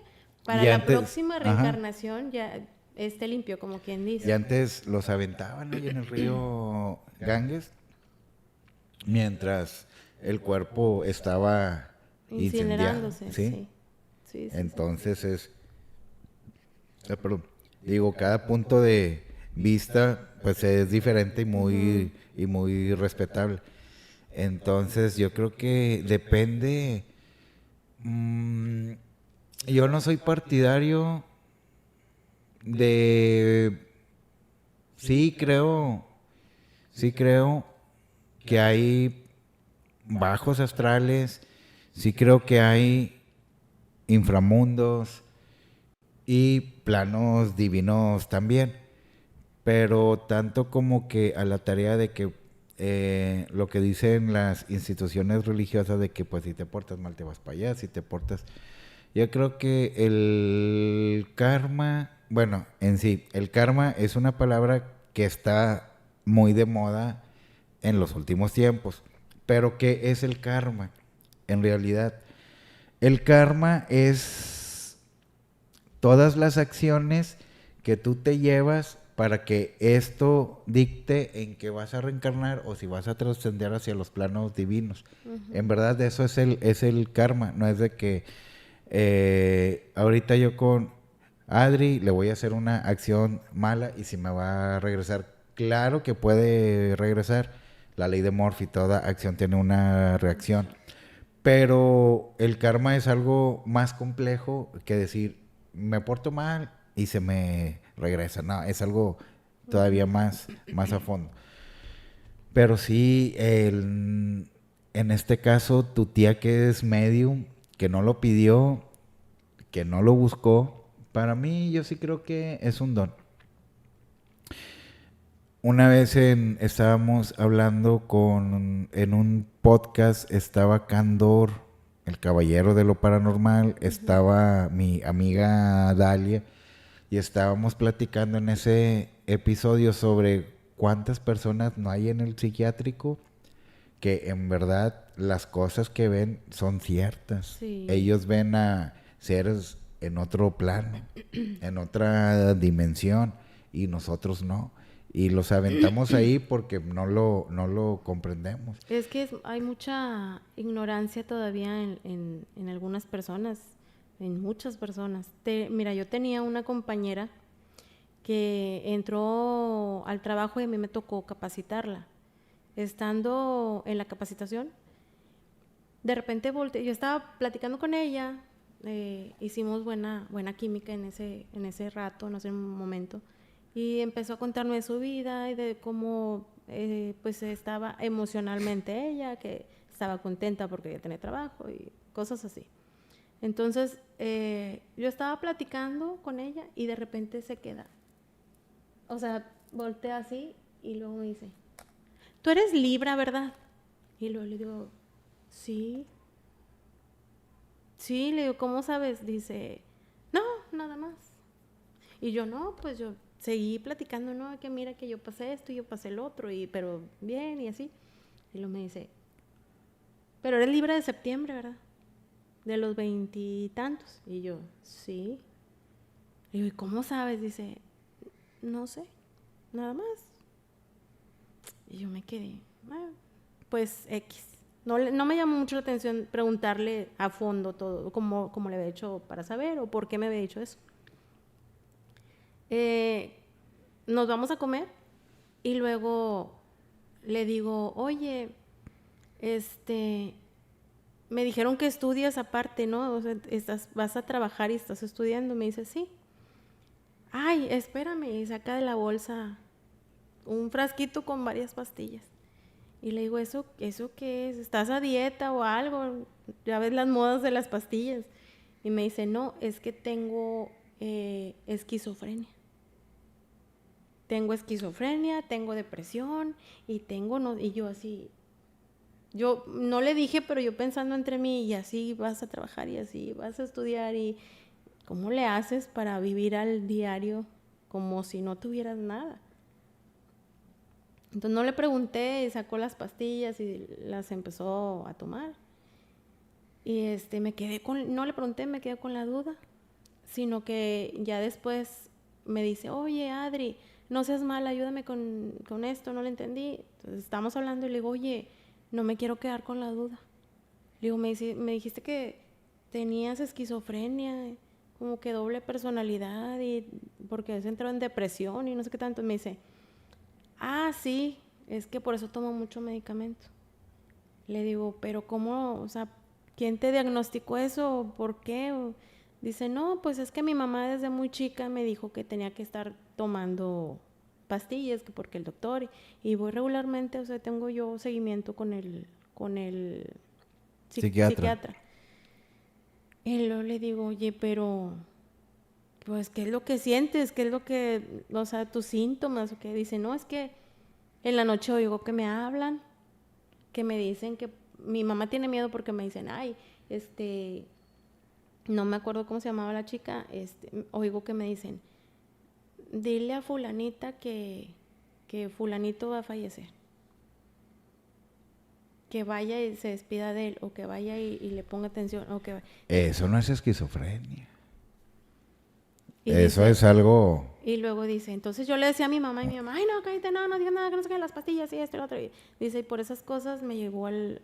para Y la antes, próxima ajá, reencarnación ya esté limpio, como quien y dice. antes los aventaban ahí en el río Ganges, mientras el cuerpo estaba incendiado, Incinerándose, ¿sí? sí. Sí, sí, sí. Entonces perdón, digo, cada punto de vista pues es diferente y muy respetable. Entonces yo creo que depende. mm, yo no soy partidario de... Sí creo que hay bajos astrales, sí creo que hay inframundos y planos divinos también, pero tanto como que a la tarea de que lo que dicen las instituciones religiosas de que pues si te portas mal te vas para allá, si te portas... Yo creo que el karma, bueno, en sí, el karma es una palabra que está muy de moda en los últimos tiempos. Pero ¿qué es el karma? En realidad, el karma es todas las acciones que tú te llevas para que esto dicte en que vas a reencarnar o si vas a trascender hacia los planos divinos. En verdad, eso es el karma, no es de que ahorita yo con Adri le voy a hacer una acción mala y si me va a regresar. Claro que puede regresar. La ley de Murphy, toda acción tiene una reacción. Pero el karma es algo más complejo que decir, me porto mal y se me regresa. No, es algo todavía más a fondo. Pero sí, en este caso, tu tía que es medium, que no lo pidió, que no lo buscó, para mí yo sí creo que es un don. Una vez estábamos hablando en un podcast, estaba Candor, el caballero de lo paranormal, estaba mi amiga Dalia, y estábamos platicando en ese episodio sobre cuántas personas no hay en el psiquiátrico que en verdad las cosas que ven son ciertas. Sí. Ellos ven a seres en otro plano, en otra dimensión, y nosotros no. Y los aventamos ahí porque no lo comprendemos. Es que hay mucha ignorancia todavía en algunas personas, en muchas personas. Mira, yo tenía una compañera que entró al trabajo y a mí me tocó capacitarla. Estando en la capacitación, de repente volteé, yo estaba platicando con ella, hicimos buena química en ese rato, en ese momento, y empezó a contarme de su vida y de cómo pues estaba emocionalmente ella, que estaba contenta porque ya tenía trabajo y cosas así. Entonces, yo estaba platicando con ella y de repente se queda. O sea, voltea así y luego me dice, tú eres Libra, ¿verdad? Y luego le digo, sí. Sí, le digo, ¿cómo sabes? Dice, no, nada más. Y yo, no, pues yo seguí platicando, no, que mira que yo pasé esto y yo pasé el otro, pero bien y así. Y luego me dice, pero eres Libra de septiembre, ¿verdad? De los 20 y tantos. Y yo, sí. Le digo, ¿y cómo sabes? Dice, no sé, nada más. Y yo me quedé, bueno, pues X. No me llamó mucho la atención preguntarle a fondo todo, cómo le había hecho para saber o por qué me había dicho eso. Nos vamos a comer y luego le digo, oye, me dijeron que estudias aparte, ¿no? O sea, vas a trabajar y estás estudiando. Me dice, sí. Ay, espérame, y saca de la bolsa un frasquito con varias pastillas. Y le digo, ¿eso qué es? ¿Estás a dieta o algo? Ya ves las modas de las pastillas. Y me dice, no, es que tengo esquizofrenia. Tengo esquizofrenia, tengo depresión y y yo así, yo no le dije, pero yo pensando entre mí, y así vas a trabajar y así vas a estudiar y ¿cómo le haces para vivir al diario como si no tuvieras nada? Entonces no le pregunté, sacó las pastillas y las empezó a tomar. Y no le pregunté, me quedé con la duda, sino que ya después me dice, oye Adri, no seas mala, ayúdame con esto, no lo entendí. Entonces estamos hablando y le digo, oye, no me quiero quedar con la duda. Le digo, me dijiste que tenías esquizofrenia, como que doble personalidad y porque has entrado en depresión y no sé qué tanto. Me dice, ah, sí, es que por eso tomo mucho medicamento. Le digo, pero ¿cómo? O sea, ¿quién te diagnosticó eso? ¿Por qué? Dice, no, pues es que mi mamá desde muy chica me dijo que tenía que estar tomando pastillas, que porque el doctor, y voy regularmente, o sea, tengo yo seguimiento con el psiquiatra. Y luego le digo, oye, pero, pues, ¿qué es lo que sientes? ¿Qué es lo que, o sea, tus síntomas? ¿O qué? Dice, no, es que en la noche oigo que me hablan, que me dicen que mi mamá tiene miedo porque me dicen, ay, no me acuerdo cómo se llamaba la chica, oigo que me dicen, dile a fulanita que fulanito va a fallecer. Que vaya y se despida de él, o que vaya y le ponga atención, o que... Eso no es esquizofrenia. Y Eso dice, es algo... y luego dice, entonces yo le decía a mi mamá, y mi mamá, ay, no, cállate, no digas nada, que no se queden las pastillas, y esto y lo otro. Y dice, y por esas cosas me llevó al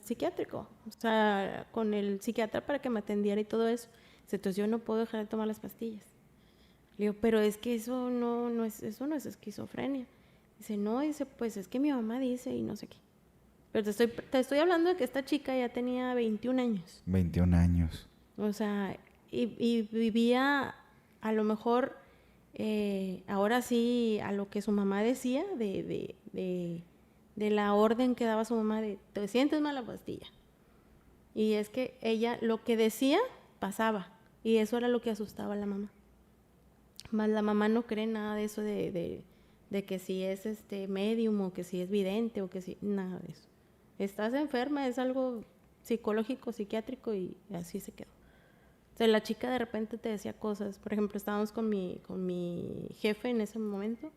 psiquiátrico, o sea, con el psiquiatra para que me atendiera y todo eso. Dice, entonces yo no puedo dejar de tomar las pastillas. Le digo, pero es que eso no es esquizofrenia. Dice, no, dice, pues es que mi mamá dice y no sé qué. Pero te estoy hablando de que esta chica ya tenía 21 años. 21 años. O sea, y vivía a lo mejor, ahora sí, a lo que su mamá decía, de la orden que daba su mamá de, te sientes mal la pastilla. Y es que ella, lo que decía, pasaba. Y eso era lo que asustaba a la mamá. Más la mamá no cree nada de eso de que si es medium o que si es vidente o que si, nada de eso. Estás enferma, es algo psicológico, psiquiátrico y así se quedó. O sea, la chica de repente te decía cosas. Por ejemplo, estábamos con mi jefe en ese momento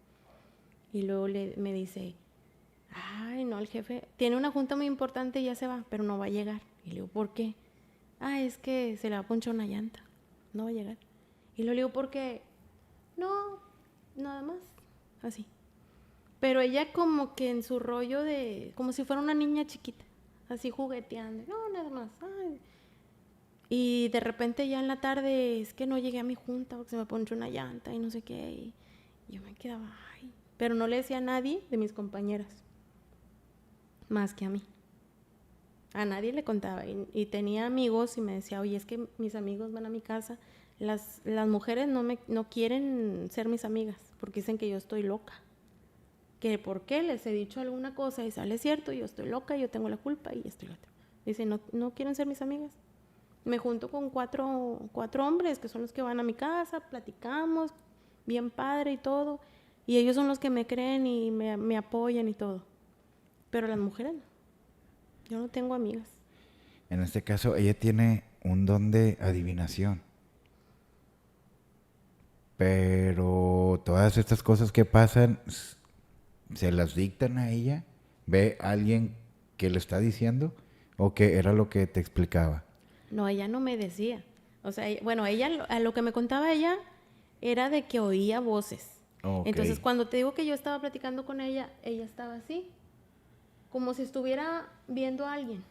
y luego me dice, ay, no, el jefe tiene una junta muy importante y ya se va, pero no va a llegar. Y le digo, ¿por qué? Ah, es que se le va a ponchar una llanta, no va a llegar. Y le digo, ¿por qué? No, nada más, así. Pero ella como que en su rollo de, como si fuera una niña chiquita, así jugueteando, no, nada más. Ay. Y de repente ya en la tarde, es que no llegué a mi junta porque se me ponchó una llanta y no sé qué. Y yo me quedaba, ay. Pero no le decía a nadie de mis compañeras, más que a mí. A nadie le contaba. Y tenía amigos y me decía, oye, es que mis amigos van a mi casa. Las mujeres no quieren ser mis amigas porque dicen que yo estoy loca. Que por qué les he dicho alguna cosa y sale cierto, yo estoy loca, yo tengo la culpa y estoy loca. Dice, no quieren ser mis amigas. Me junto con cuatro hombres que son los que van a mi casa, platicamos, bien padre y todo, y ellos son los que me creen y me apoyan y todo. Pero las mujeres no. Yo no tengo amigas. En este caso, ella tiene un don de adivinación. Pero todas estas cosas que pasan, ¿se las dictan a ella? ¿Ve a alguien que le está diciendo? ¿O qué era lo que te explicaba? No, ella no me decía. O sea, bueno, ella, a lo que me contaba ella, era de que oía voces. Okay. Entonces, cuando te digo que yo estaba platicando con ella estaba así, como si estuviera viendo a alguien.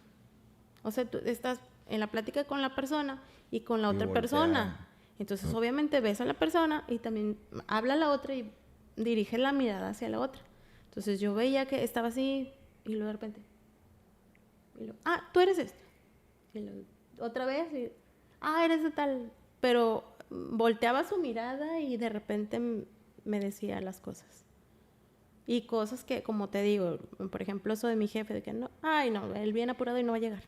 O sea, tú estás en la plática con la persona y con la otra persona. Entonces, obviamente ves a la persona y también habla a la otra y dirige la mirada hacia la otra. Entonces, yo veía que estaba así y luego de repente, tú eres esto. Y luego, otra vez, y, eres de tal. Pero volteaba su mirada y de repente me decía las cosas. Y cosas que, como te digo, por ejemplo, eso de mi jefe, de que no, él viene apurado y no va a llegar.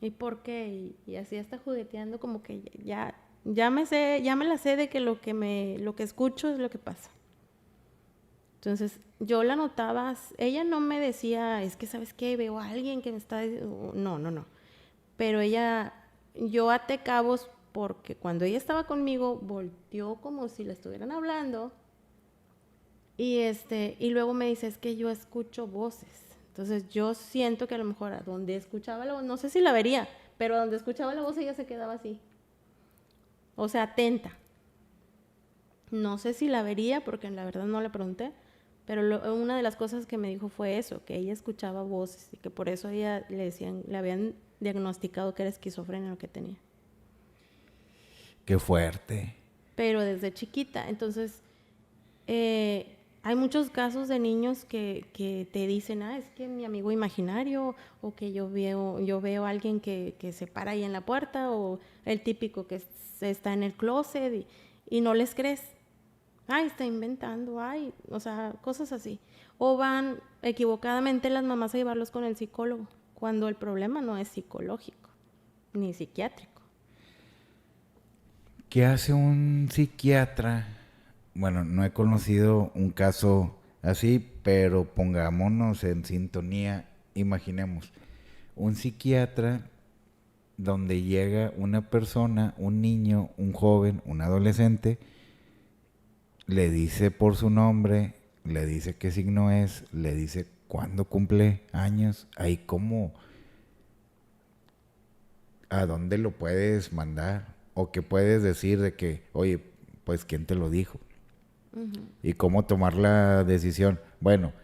¿Y por qué? Y así está jugueteando como que ya me la sé de que lo que escucho es lo que pasa. Entonces, yo la notaba, ella no me decía, es que, ¿sabes qué? Veo a alguien que me está... No. Pero yo até cabos porque cuando ella estaba conmigo, volteó como si le estuvieran hablando. Y luego me dice, es que yo escucho voces. Entonces yo siento que a lo mejor a donde escuchaba la voz, no sé si la vería, pero a donde escuchaba la voz ella se quedaba así. O sea, atenta. No sé si la vería porque la verdad no le pregunté, pero una de las cosas que me dijo fue eso, que ella escuchaba voces y que por eso a ella le habían diagnosticado que era esquizofrenia lo que tenía. Qué fuerte. Pero desde chiquita, entonces... hay muchos casos de niños que te dicen, es que mi amigo imaginario, o que yo veo a alguien que se para ahí en la puerta, o el típico que está en el closet y no les crees. Está inventando, o sea, cosas así. O van equivocadamente las mamás a llevarlos con el psicólogo cuando el problema no es psicológico ni psiquiátrico. ¿Qué hace un psiquiatra? Bueno, no he conocido un caso así, pero pongámonos en sintonía. Imaginemos, un psiquiatra donde llega una persona, un niño, un joven, un adolescente, le dice por su nombre, le dice qué signo es, le dice cuándo cumple años, ahí cómo, a dónde lo puedes mandar, o qué puedes decir de que, oye, pues quién te lo dijo, y cómo tomar la decisión. Bueno,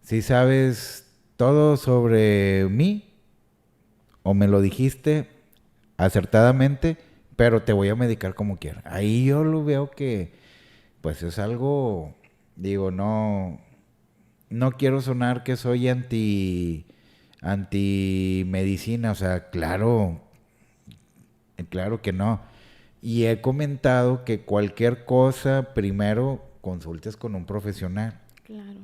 si sabes todo sobre mí, o me lo dijiste acertadamente, pero te voy a medicar como quiera. Ahí yo lo veo que, pues es algo, digo, no quiero sonar que soy anti medicina, o sea, claro que no. Y he comentado que cualquier cosa, primero consultes con un profesional. Claro.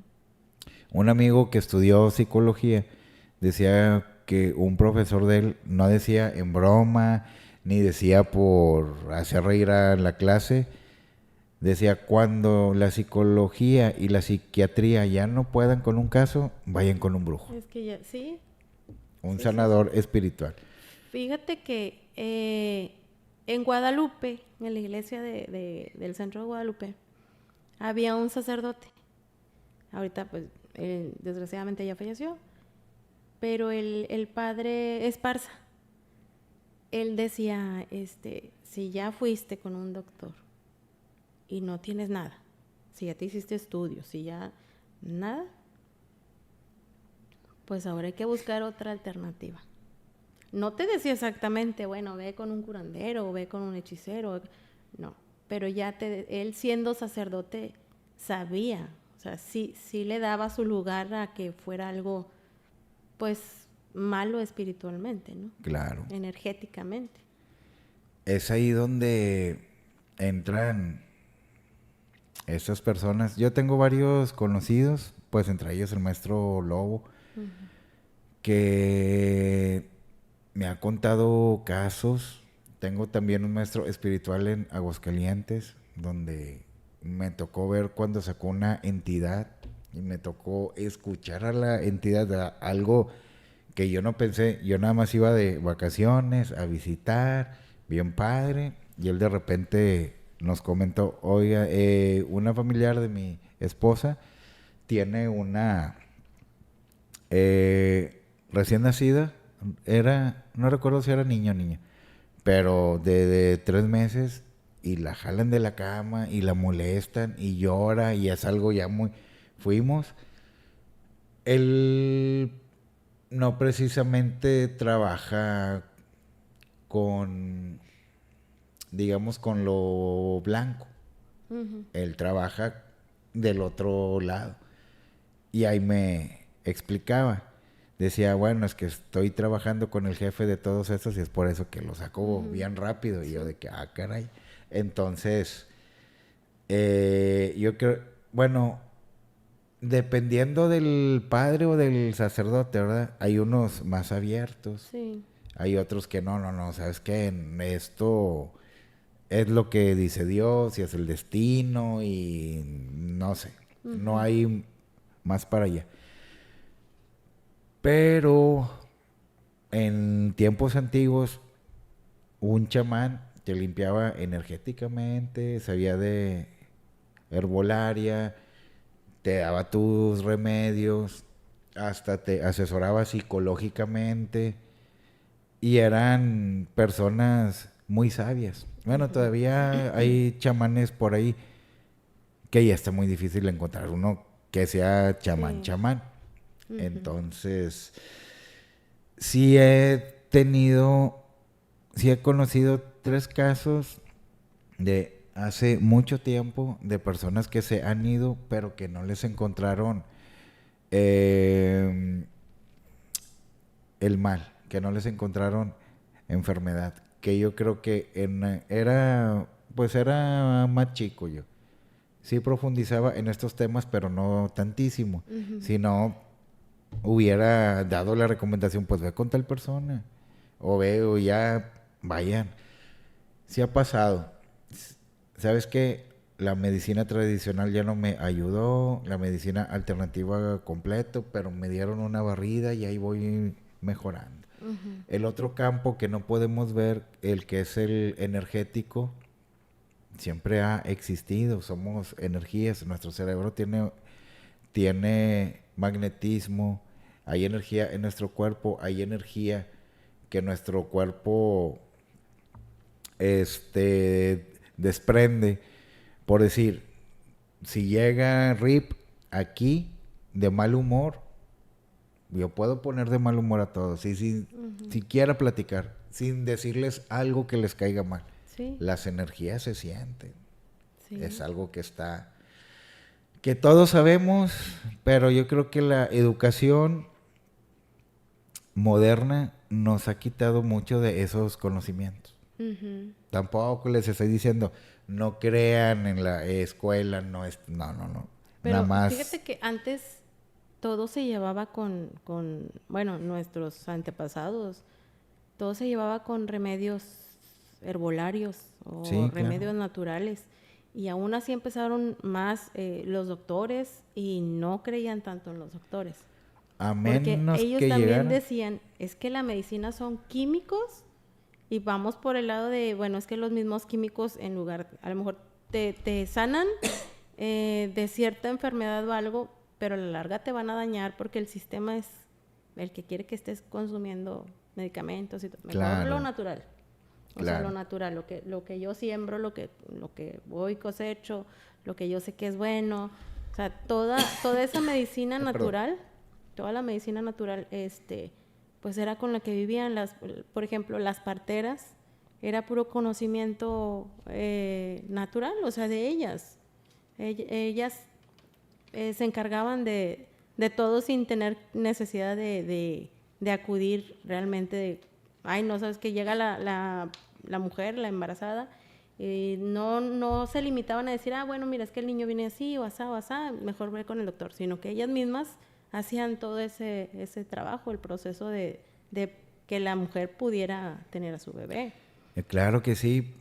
Un amigo que estudió psicología decía que un profesor de él no decía en broma, ni decía por hacer reír a la clase, decía cuando la psicología y la psiquiatría ya no puedan con un caso, vayan con un brujo, Es que ya, sí. un Sí, sanador espiritual. Fíjate que en Guadalupe, en la iglesia del centro de Guadalupe, había un sacerdote. Ahorita, pues, desgraciadamente ya falleció, pero el padre Esparza, él decía, si ya fuiste con un doctor y no tienes nada, si ya te hiciste estudios, si ya nada, pues ahora hay que buscar otra alternativa. No te decía exactamente, bueno, ve con un curandero o ve con un hechicero, no, pero ya él siendo sacerdote sabía, o sea, sí le daba su lugar a que fuera algo, pues, malo espiritualmente, ¿no? Claro. Energéticamente. Es ahí donde entran esas personas. Yo tengo varios conocidos, pues entre ellos el maestro Lobo, que me ha contado casos. Tengo también un maestro espiritual en Aguascalientes, donde me tocó ver cuando sacó una entidad y me tocó escuchar a la entidad, algo que yo no pensé. Yo nada más iba de vacaciones a visitar, bien padre, y él de repente nos comentó, oiga, una familiar de mi esposa tiene una recién nacida, no recuerdo si era niño o niña, pero de 3 meses, y la jalan de la cama y la molestan y llora y es algo ya muy... Fuimos. Él no precisamente trabaja con, digamos, con lo blanco. Él trabaja del otro lado. Y ahí me explicaba. Decía, bueno, es que estoy trabajando con el jefe de todos estos y es por eso que lo saco bien rápido. Y yo de que, caray. Entonces, yo creo, bueno, dependiendo del padre o del sacerdote, ¿verdad? Hay unos más abiertos. Sí. Hay otros que no, ¿sabes qué? Esto es lo que dice Dios y es el destino y no sé. No hay más para allá. Pero en tiempos antiguos, un chamán te limpiaba energéticamente, sabía de herbolaria, te daba tus remedios, hasta te asesoraba psicológicamente y eran personas muy sabias. Bueno, todavía hay chamanes por ahí que ya está muy difícil encontrar uno que sea chamán. Entonces, sí sí he conocido 3 casos de hace mucho tiempo de personas que se han ido, pero que no les encontraron eh, el mal, que no les encontraron enfermedad, que yo creo que era más chico yo. Sí profundizaba en estos temas, pero no tantísimo, sino hubiera dado la recomendación, pues ve con tal persona. O ve, o ya vayan. Sí ha pasado. ¿Sabes qué? La medicina tradicional ya no me ayudó, la medicina alternativa completo, pero me dieron una barrida y ahí voy mejorando. Ujú. El otro campo que no podemos ver, el que es el energético, siempre ha existido. Somos energías, nuestro cerebro tiene magnetismo, hay energía en nuestro cuerpo, hay energía que nuestro cuerpo desprende. Por decir, si llega Rip aquí de mal humor, yo puedo poner de mal humor a todos, y sin Ujú. siquiera platicar, sin decirles algo que les caiga mal. Sí, Las energías se sienten. Es sí. algo que todos sabemos, pero yo creo que la educación moderna nos ha quitado mucho de esos conocimientos. Ujú. Tampoco les estoy diciendo, no crean en la escuela, no. Nada Pero más, fíjate que antes todo se llevaba bueno, nuestros antepasados, todo se llevaba con remedios herbolarios o sí, claro. remedios naturales. Y aún así empezaron más los doctores y no creían tanto en los doctores. A Porque menos ellos que también llegara. decían, es que la medicina son químicos y vamos por el lado de, bueno, es que los mismos químicos en lugar, a lo mejor te sanan de cierta enfermedad o algo, pero a la larga te van a dañar porque el sistema es el que quiere que estés consumiendo medicamentos y todo. Mejor lo Claro, natural. O sea, lo claro. natural, lo que yo siembro, lo que voy cosecho, lo que yo sé que es bueno. O sea, toda esa medicina Perdón. natural, toda la medicina natural, pues era con la que vivían por ejemplo, las parteras, era puro conocimiento natural, o sea, de ellas. Ellas se encargaban de todo sin tener necesidad de acudir realmente ay, no, sabes que llega la mujer, la embarazada, y no se limitaban a decir, bueno, mira, es que el niño viene así o asá, mejor ve con el doctor, sino que ellas mismas hacían todo ese trabajo, el proceso de que la mujer pudiera tener a su bebé. Claro que sí.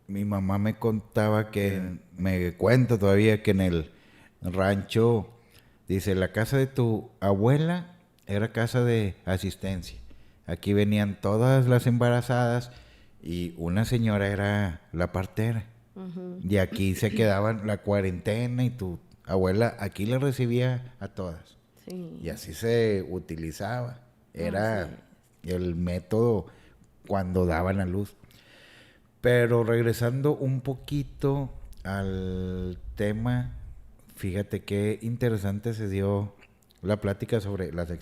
Mi mamá me contaba me cuenta todavía que en el rancho, dice, la casa de tu abuela era casa de asistencia. Aquí venían todas las embarazadas y una señora era la partera. Ujú. Y aquí se quedaban la cuarentena y tu abuela aquí la recibía a todas. Y Sí, así se utilizaba. así Era es. el método cuando daban a luz. Pero regresando un poquito al tema, fíjate qué interesante se dio la plática sobre las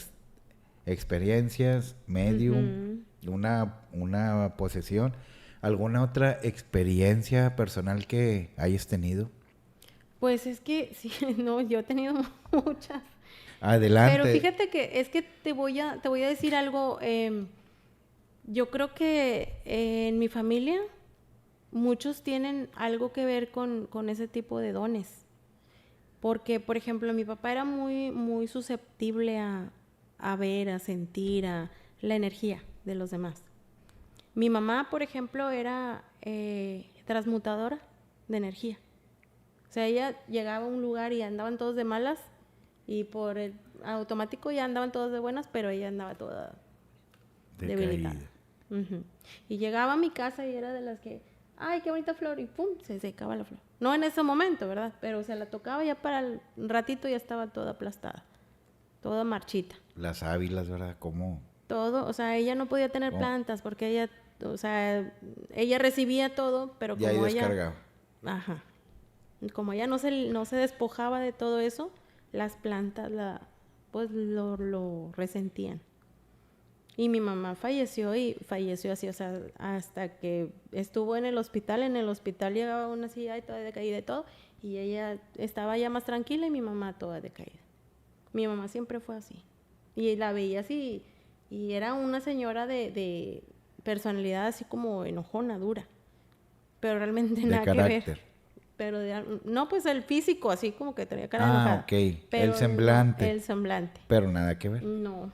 experiencias, medium, Ujú. una posesión. ¿Alguna otra experiencia personal que hayas tenido? Pues es que sí, no, yo he tenido muchas. Pero Adelante. fíjate que es que te voy a decir algo. Yo creo que en mi familia muchos tienen algo que ver con ese tipo de dones. Porque, por ejemplo, mi papá era muy susceptible a ver, a sentir, a la energía de los demás. Mi mamá, por ejemplo, era transmutadora de energía. O sea, ella llegaba a un lugar y andaban todos de malas y por el automático ya andaban todos de buenas, pero ella andaba toda debilitada. Decaída. Ujú. Y llegaba a mi casa y era de las que, ay, qué bonita flor, y pum, se secaba la flor. No en ese momento, ¿verdad? Pero se la tocaba ya para el ratito ya estaba toda aplastada, toda marchita. Las ávilas, ¿verdad? ¿Cómo? Todo, o sea, ella no podía tener ¿Cómo? plantas porque ella, o sea, ella recibía todo, pero Y ahí como ella, descargaba. ajá, como ella no se despojaba de todo eso, las plantas pues lo resentían. Y mi mamá falleció y falleció así, o sea, hasta que estuvo en el hospital llegaba una silla y toda decaída y todo, y ella estaba ya más tranquila y mi mamá toda decaída. Mi mamá siempre fue así. Y la veía así, y era una señora de personalidad así como enojona, dura, pero realmente De nada que ver. carácter. pero no, pues el físico, así como que tenía cara enojada. Ok, Pero el semblante. no, el semblante. Pero nada que ver. No,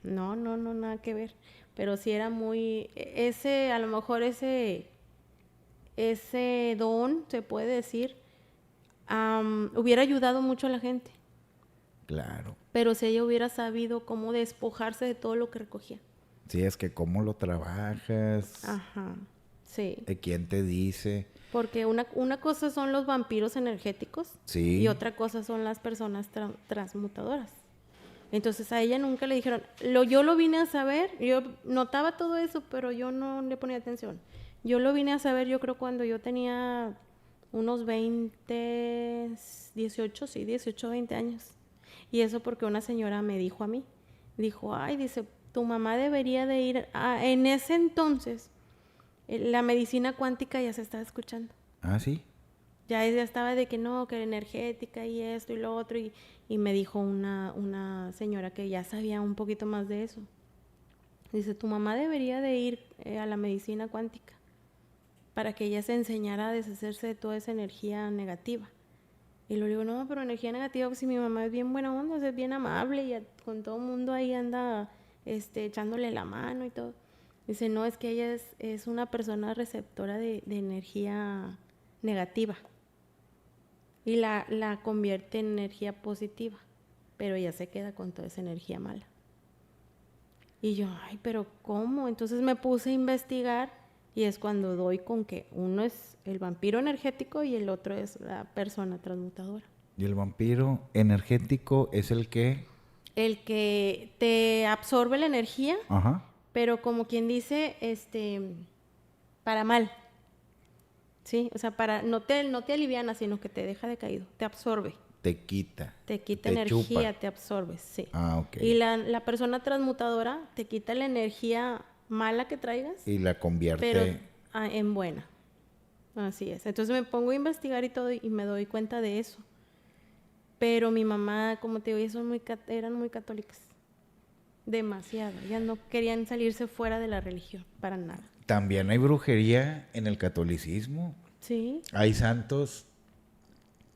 nada que ver. Pero sí era muy, a lo mejor ese don, se puede decir, hubiera ayudado mucho a la gente. Claro. Pero si ella hubiera sabido cómo despojarse de todo lo que recogía. Sí, es que cómo lo trabajas. Ajá, sí. ¿Quién te dice? Porque una cosa son los vampiros energéticos Sí. y otra cosa son las personas transmutadoras. Entonces a ella nunca le dijeron, yo lo vine a saber, yo notaba todo eso, pero yo no le ponía atención. Yo lo vine a saber, yo creo, cuando yo tenía unos 18, 20 años. Y eso porque una señora me dijo a mí, dijo, ay, dice, tu mamá debería de ir en ese entonces, la medicina cuántica ya se estaba escuchando. Ah, sí. Ya estaba de que no, que energética y esto y lo otro, y me dijo una señora que ya sabía un poquito más de eso. Dice, tu mamá debería de ir a la medicina cuántica para que ella se enseñara a deshacerse de toda esa energía negativa. Y le digo, no, pero energía negativa, pues si mi mamá es bien buena onda, es bien amable y con todo el mundo ahí anda echándole la mano y todo. Dice, no, es que ella es una persona receptora de energía negativa y la convierte en energía positiva, pero ella se queda con toda esa energía mala. Y yo, ay, pero ¿cómo? Entonces me puse a investigar y es cuando doy con que uno es el vampiro energético y el otro es la persona transmutadora. ¿Y el vampiro energético es el que? El que te absorbe la energía, Ajá. pero como quien dice, para mal. Sí, o sea, no te aliviana, sino que te deja decaído, te absorbe. Te quita. Te quita te energía, chupa. te absorbe, sí. Ah, ok. Y la persona transmutadora te quita la energía mala que traigas, Y la convierte. pero en buena. Así es. Entonces me pongo a investigar y todo y me doy cuenta de eso. Pero mi mamá, como te digo, eran muy católicas. Demasiado. Ya no querían salirse fuera de la religión, para nada. También hay brujería en el catolicismo. Sí. Hay santos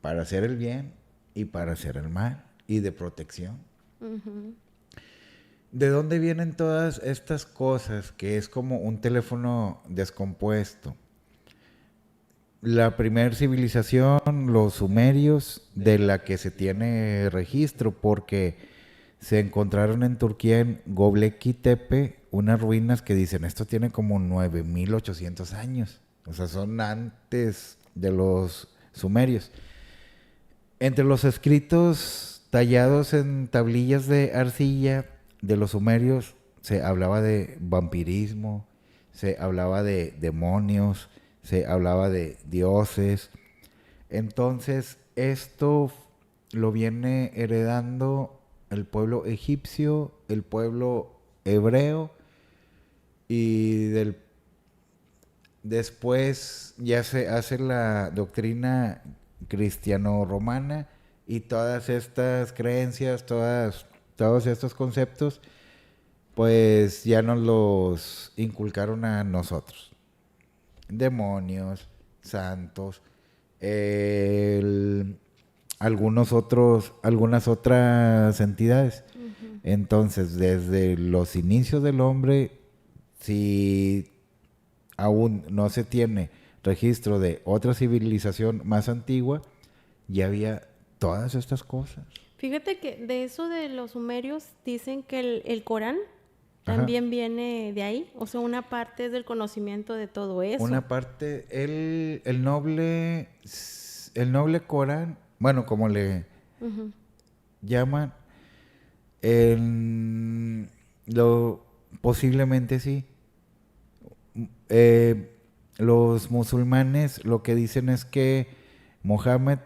para hacer el bien y para hacer el mal y de protección. Uh-huh. ¿De dónde vienen todas estas cosas que es como un teléfono descompuesto? La primera civilización, los sumerios, de la que se tiene registro, porque se encontraron en Turquía, en Göbekli Tepe, unas ruinas que dicen, esto tiene como 9.800 años. O sea, son antes de los sumerios. Entre los escritos tallados en tablillas de arcilla de los sumerios, se hablaba de vampirismo, se hablaba de demonios, se hablaba de dioses. Entonces, esto lo viene heredando el pueblo egipcio, el pueblo hebreo, y después ya se hace la doctrina cristiano-romana, y todas estas creencias, todos estos conceptos, pues ya nos los inculcaron a nosotros. Demonios, santos, algunas otras entidades. Uh-huh. Entonces, desde los inicios del hombre, si aún no se tiene registro de otra civilización más antigua, ya había todas estas cosas. Fíjate que de eso de los sumerios dicen que el Corán también viene de ahí, o sea, una parte es del conocimiento de todo eso. Una parte, el noble Corán, bueno, como le uh-huh. llaman, posiblemente sí. Los musulmanes lo que dicen es que Mahoma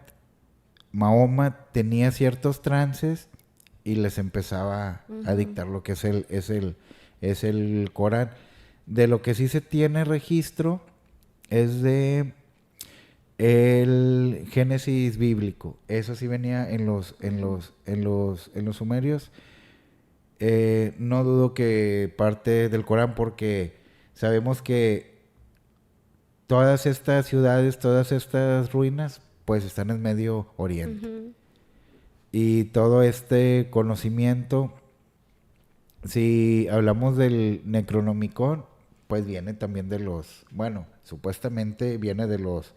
tenía ciertos trances y les empezaba uh-huh. a dictar lo que es el Corán. De lo que sí se tiene registro es de el Génesis bíblico. Eso sí venía en los sumerios. No dudo que parte del Corán, porque sabemos que todas estas ciudades, todas estas ruinas pues están en Medio Oriente. Ujú. Y todo este conocimiento, si hablamos del Necronomicon, pues viene también de los, bueno, supuestamente viene de los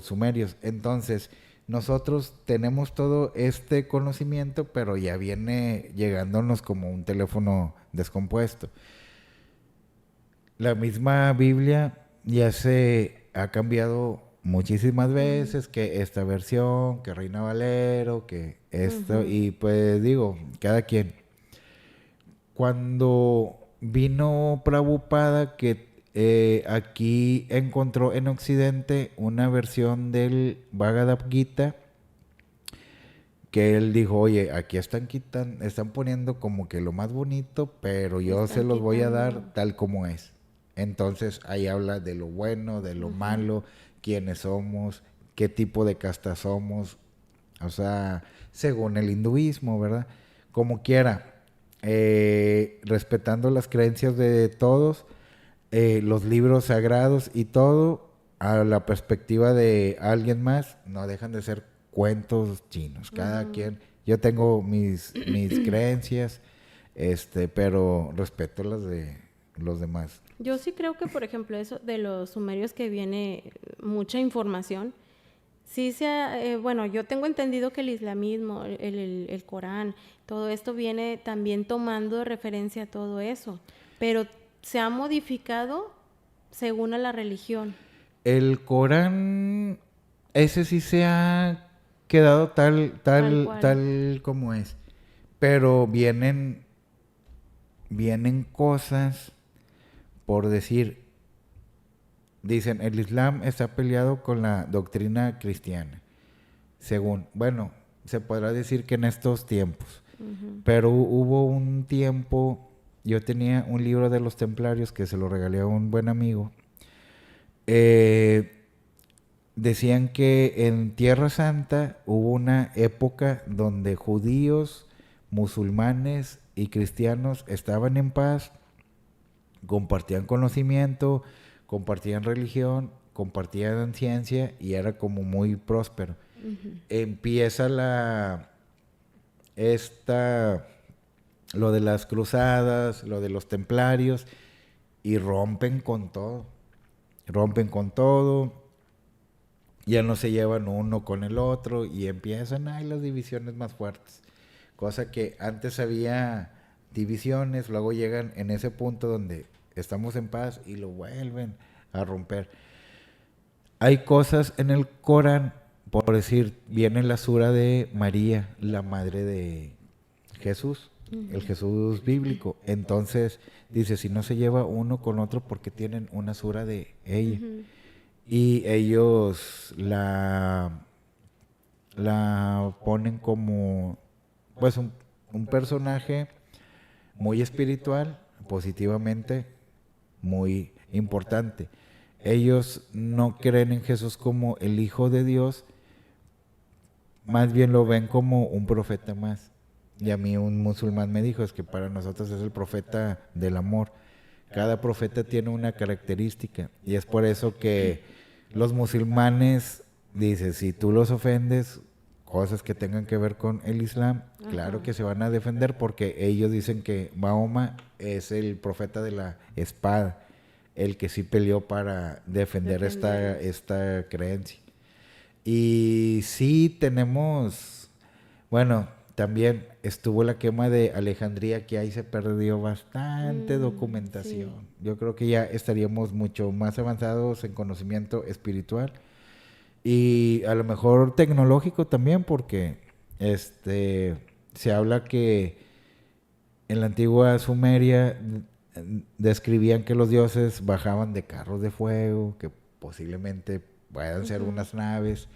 sumerios. Entonces, nosotros tenemos todo este conocimiento, pero ya viene llegándonos como un teléfono descompuesto. La misma Biblia ya se ha cambiado muchísimas veces, que esta versión, que Reina Valero, que esto, Ujú. y pues digo, cada quien. Cuando vino Prabhupada, que aquí encontró en Occidente una versión del Bhagavad Gita, que él dijo, oye, aquí están poniendo como que lo más bonito, pero yo se Están los voy a quitando. dar tal como es. Entonces ahí habla de lo bueno, de lo Ujú. malo, quiénes somos, qué tipo de casta somos, o sea, según el hinduismo, ¿verdad? Como quiera, respetando las creencias de todos, los libros sagrados y todo, a la perspectiva de alguien más, no dejan de ser cuentos chinos. Cada Ujú. quien, yo tengo mis creencias, pero respeto las de los demás. Yo sí creo que, por ejemplo, eso de los sumerios que viene mucha información, sí bueno, yo tengo entendido que el islamismo, el Corán, todo esto viene también tomando de referencia a todo eso, pero se ha modificado según a la religión, El Corán, ese sí se ha quedado tal cual. tal como es. Pero vienen cosas, por decir, dicen, el Islam está peleado con la doctrina cristiana. Según, bueno, se podrá decir que en estos tiempos. Ujú. Pero hubo un tiempo, yo tenía un libro de los templarios que se lo regalé a un buen amigo. Eh, Decían que en Tierra Santa hubo una época donde judíos, musulmanes y cristianos estaban en paz, compartían conocimiento, compartían religión, compartían ciencia y era como muy próspero. Ujú. Empieza esta, lo de las cruzadas, lo de los templarios y rompen con todo, ya no se llevan uno con el otro y empiezan ahí las divisiones más fuertes. Cosa que antes había divisiones, luego llegan en ese punto donde estamos en paz y lo vuelven a romper. Hay cosas en el Corán, por decir, viene la sura de María, la madre de Jesús, el Ujú. Jesús bíblico. Entonces dice, si no se lleva uno con otro, porque tienen una sura de ella. Ujú. Y ellos la ponen como pues un personaje muy espiritual, positivamente, muy importante. Ellos no creen en Jesús como el Hijo de Dios, más bien lo ven como un profeta más. Y a mí un musulmán me dijo, es que para nosotros es el profeta del amor. Cada profeta tiene una característica y es por eso que los musulmanes, dice, si tú los ofendes, cosas que tengan que ver con el Islam, Ajá. claro que se van a defender porque ellos dicen que Mahoma es el profeta de la espada, el que sí peleó para defender Defenderlos. esta creencia. Y sí tenemos, bueno, también estuvo la quema de Alejandría, que ahí se perdió bastante Sí. documentación. Yo creo que ya estaríamos mucho más avanzados en conocimiento espiritual y a lo mejor tecnológico también, porque se habla que en la antigua Sumeria describían que los dioses bajaban de carros de fuego, que posiblemente puedan ser Ujú. unas naves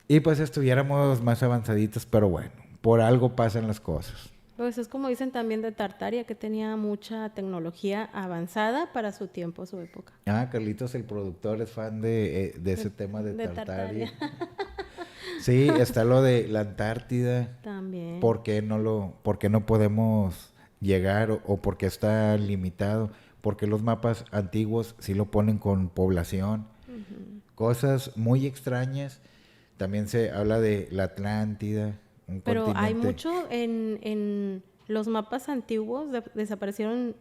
y pues estuviéramos más avanzaditos, pero bueno, por algo pasan las cosas. Pues es como dicen también de Tartaria, que tenía mucha tecnología avanzada para su tiempo, su época. Ah, Carlitos, el productor, es fan de ese tema de De Tartaria Tartaria. Sí, está lo de la Antártida. también. Por qué no podemos llegar o por qué está limitado? Porque los mapas antiguos sí lo ponen con población. Ujú. Cosas muy extrañas. También se habla de la Atlántida, un Pero hay continente. mucho en los mapas antiguos, desaparecieron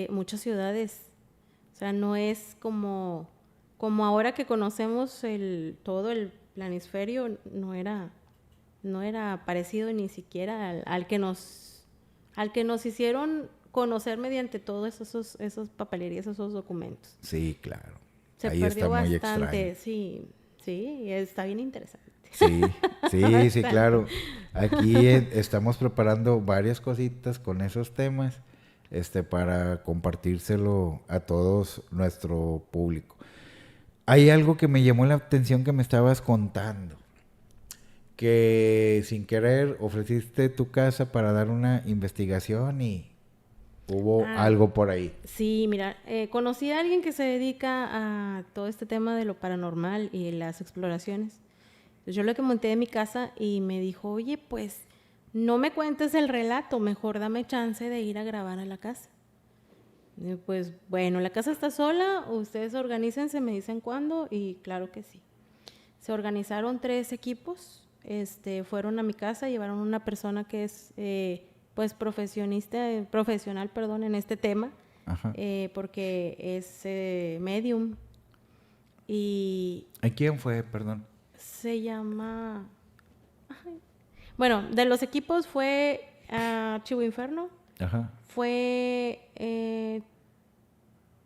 muchas ciudades. O sea, no es como ahora que conocemos todo el planisferio, no era parecido ni siquiera al que nos hicieron conocer mediante todos esos papelerías, esos documentos. Sí, claro. Se Ahí perdió está muy bastante, extraño. sí, sí, está bien interesante. Sí, sí, sí, Bastante. claro. Aquí estamos preparando varias cositas con esos temas, para compartírselo a todos nuestro público. Hay algo que me llamó la atención que me estabas contando, que sin querer ofreciste tu casa para dar una investigación y hubo Ah, algo por ahí. sí, mira, conocí a alguien que se dedica a todo este tema de lo paranormal y las exploraciones. Entonces, yo le comenté de mi casa y me dijo, oye, pues no me cuentes el relato, mejor dame chance de ir a grabar a la casa. Y pues bueno, la casa está sola, ustedes organícense, me dicen cuándo y claro que sí. Se organizaron 3 equipos, fueron a mi casa, llevaron una persona que es pues profesional, perdón, en este tema, Ajá. porque es medium y ¿A quién fue, perdón? se llama, bueno, de los equipos fue Archivo Inferno, Ajá. fue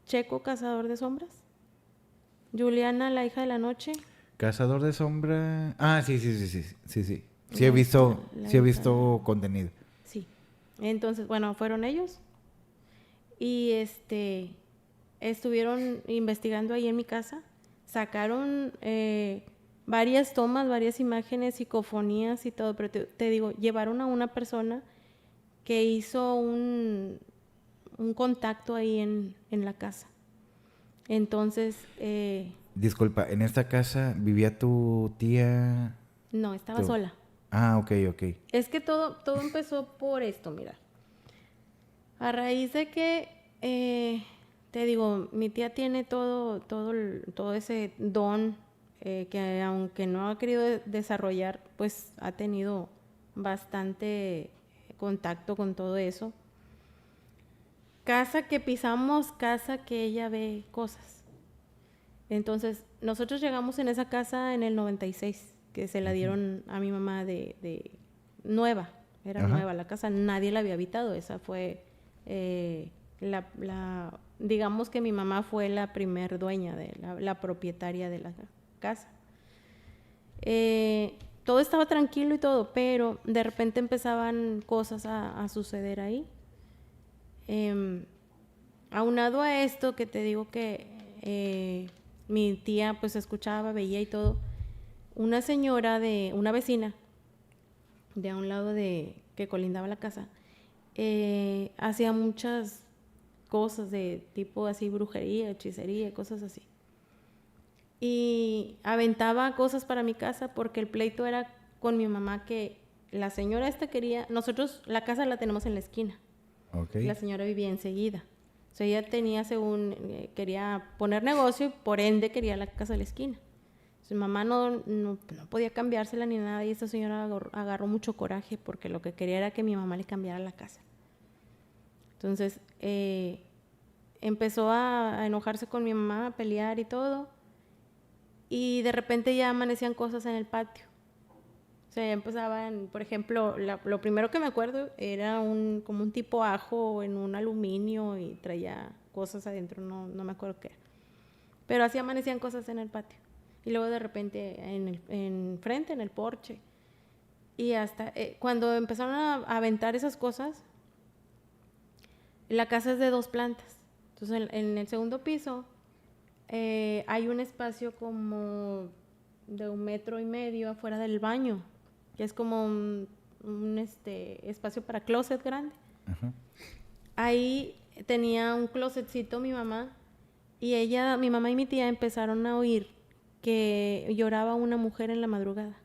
Checo, Cazador de Sombras, Juliana, la hija de la noche, Cazador de sombra. Ah, sí, sí, sí, sí, sí, sí. la hija, Sí he visto contenido. sí. Entonces, bueno, fueron ellos y estuvieron investigando ahí en mi casa, sacaron varias tomas, varias imágenes, psicofonías y todo, pero te digo, llevaron a una persona que hizo un contacto ahí en la casa. Entonces, Disculpa, ¿en esta casa vivía tu tía? no, estaba tu- sola. Ah, ok, ok. Es que todo empezó por esto, mira. A raíz de que, te digo, mi tía tiene todo ese don que aunque no ha querido desarrollar, pues ha tenido bastante contacto con todo eso. Casa que pisamos, casa que ella ve cosas. Entonces, nosotros llegamos en esa casa en el 96, que se la dieron a mi mamá de nueva, era Ajá. nueva la casa, nadie la había habitado, esa fue digamos que mi mamá fue la primer dueña, la propietaria de la casa. Todo estaba tranquilo y todo, pero de repente empezaban cosas a suceder ahí. Aunado a esto que te digo que mi tía pues escuchaba, veía y todo, una señora una vecina de a un lado que colindaba la casa, hacía muchas cosas de tipo así brujería, hechicería, cosas así. Y aventaba cosas para mi casa porque el pleito era con mi mamá que la señora quería, nosotros la casa la tenemos en la esquina. Ok. La señora vivía enseguida. O sea, ella tenía, quería poner negocio y por ende quería la casa de la esquina. Su mamá no podía cambiársela ni nada y esta señora agarró mucho coraje porque lo que quería era que mi mamá le cambiara la casa. Entonces, empezó a enojarse con mi mamá, a pelear y todo. Y de repente ya amanecían cosas en el patio. O sea, ya empezaban, por ejemplo, lo primero que me acuerdo era como un tipo ajo en un aluminio y traía cosas adentro, no me acuerdo qué era. Pero así amanecían cosas en el patio. Y luego de repente en frente, en el porche. Y hasta cuando empezaron a aventar esas cosas, la casa es de 2 plantas. Entonces en el segundo piso hay un espacio como de 1,5 metros afuera del baño, que es como un espacio para closet grande. Ajá. Ahí tenía un closetcito mi mamá y mi mamá y mi tía empezaron a oír que lloraba una mujer en la madrugada.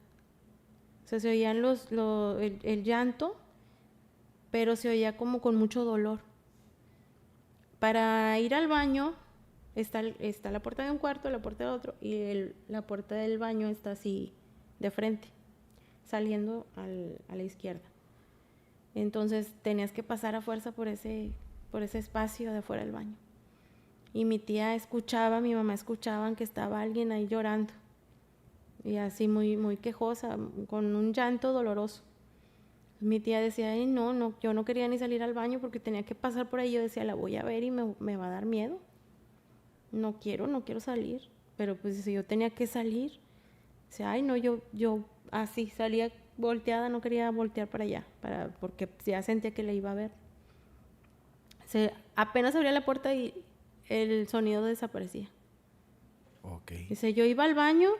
O sea, se oían el llanto, pero se oía como con mucho dolor. Para ir al baño está la puerta de un cuarto, la puerta de otro y la puerta del baño está así de frente, saliendo a la izquierda. Entonces tenías que pasar a fuerza por ese espacio de fuera del baño. Y mi tía escuchaba, mi mamá escuchaban que estaba alguien ahí llorando. Y así muy, muy quejosa, con un llanto doloroso. Mi tía decía, ay, no, yo no quería ni salir al baño porque tenía que pasar por ahí. Yo decía, la voy a ver y me va a dar miedo. No quiero salir. Pero pues si yo tenía que salir, decía, ay, no, yo así salía volteada, no quería voltear para allá, porque ya sentía que le iba a ver. Apenas abría la puerta y el sonido desaparecía. Okay. Dice, yo iba al baño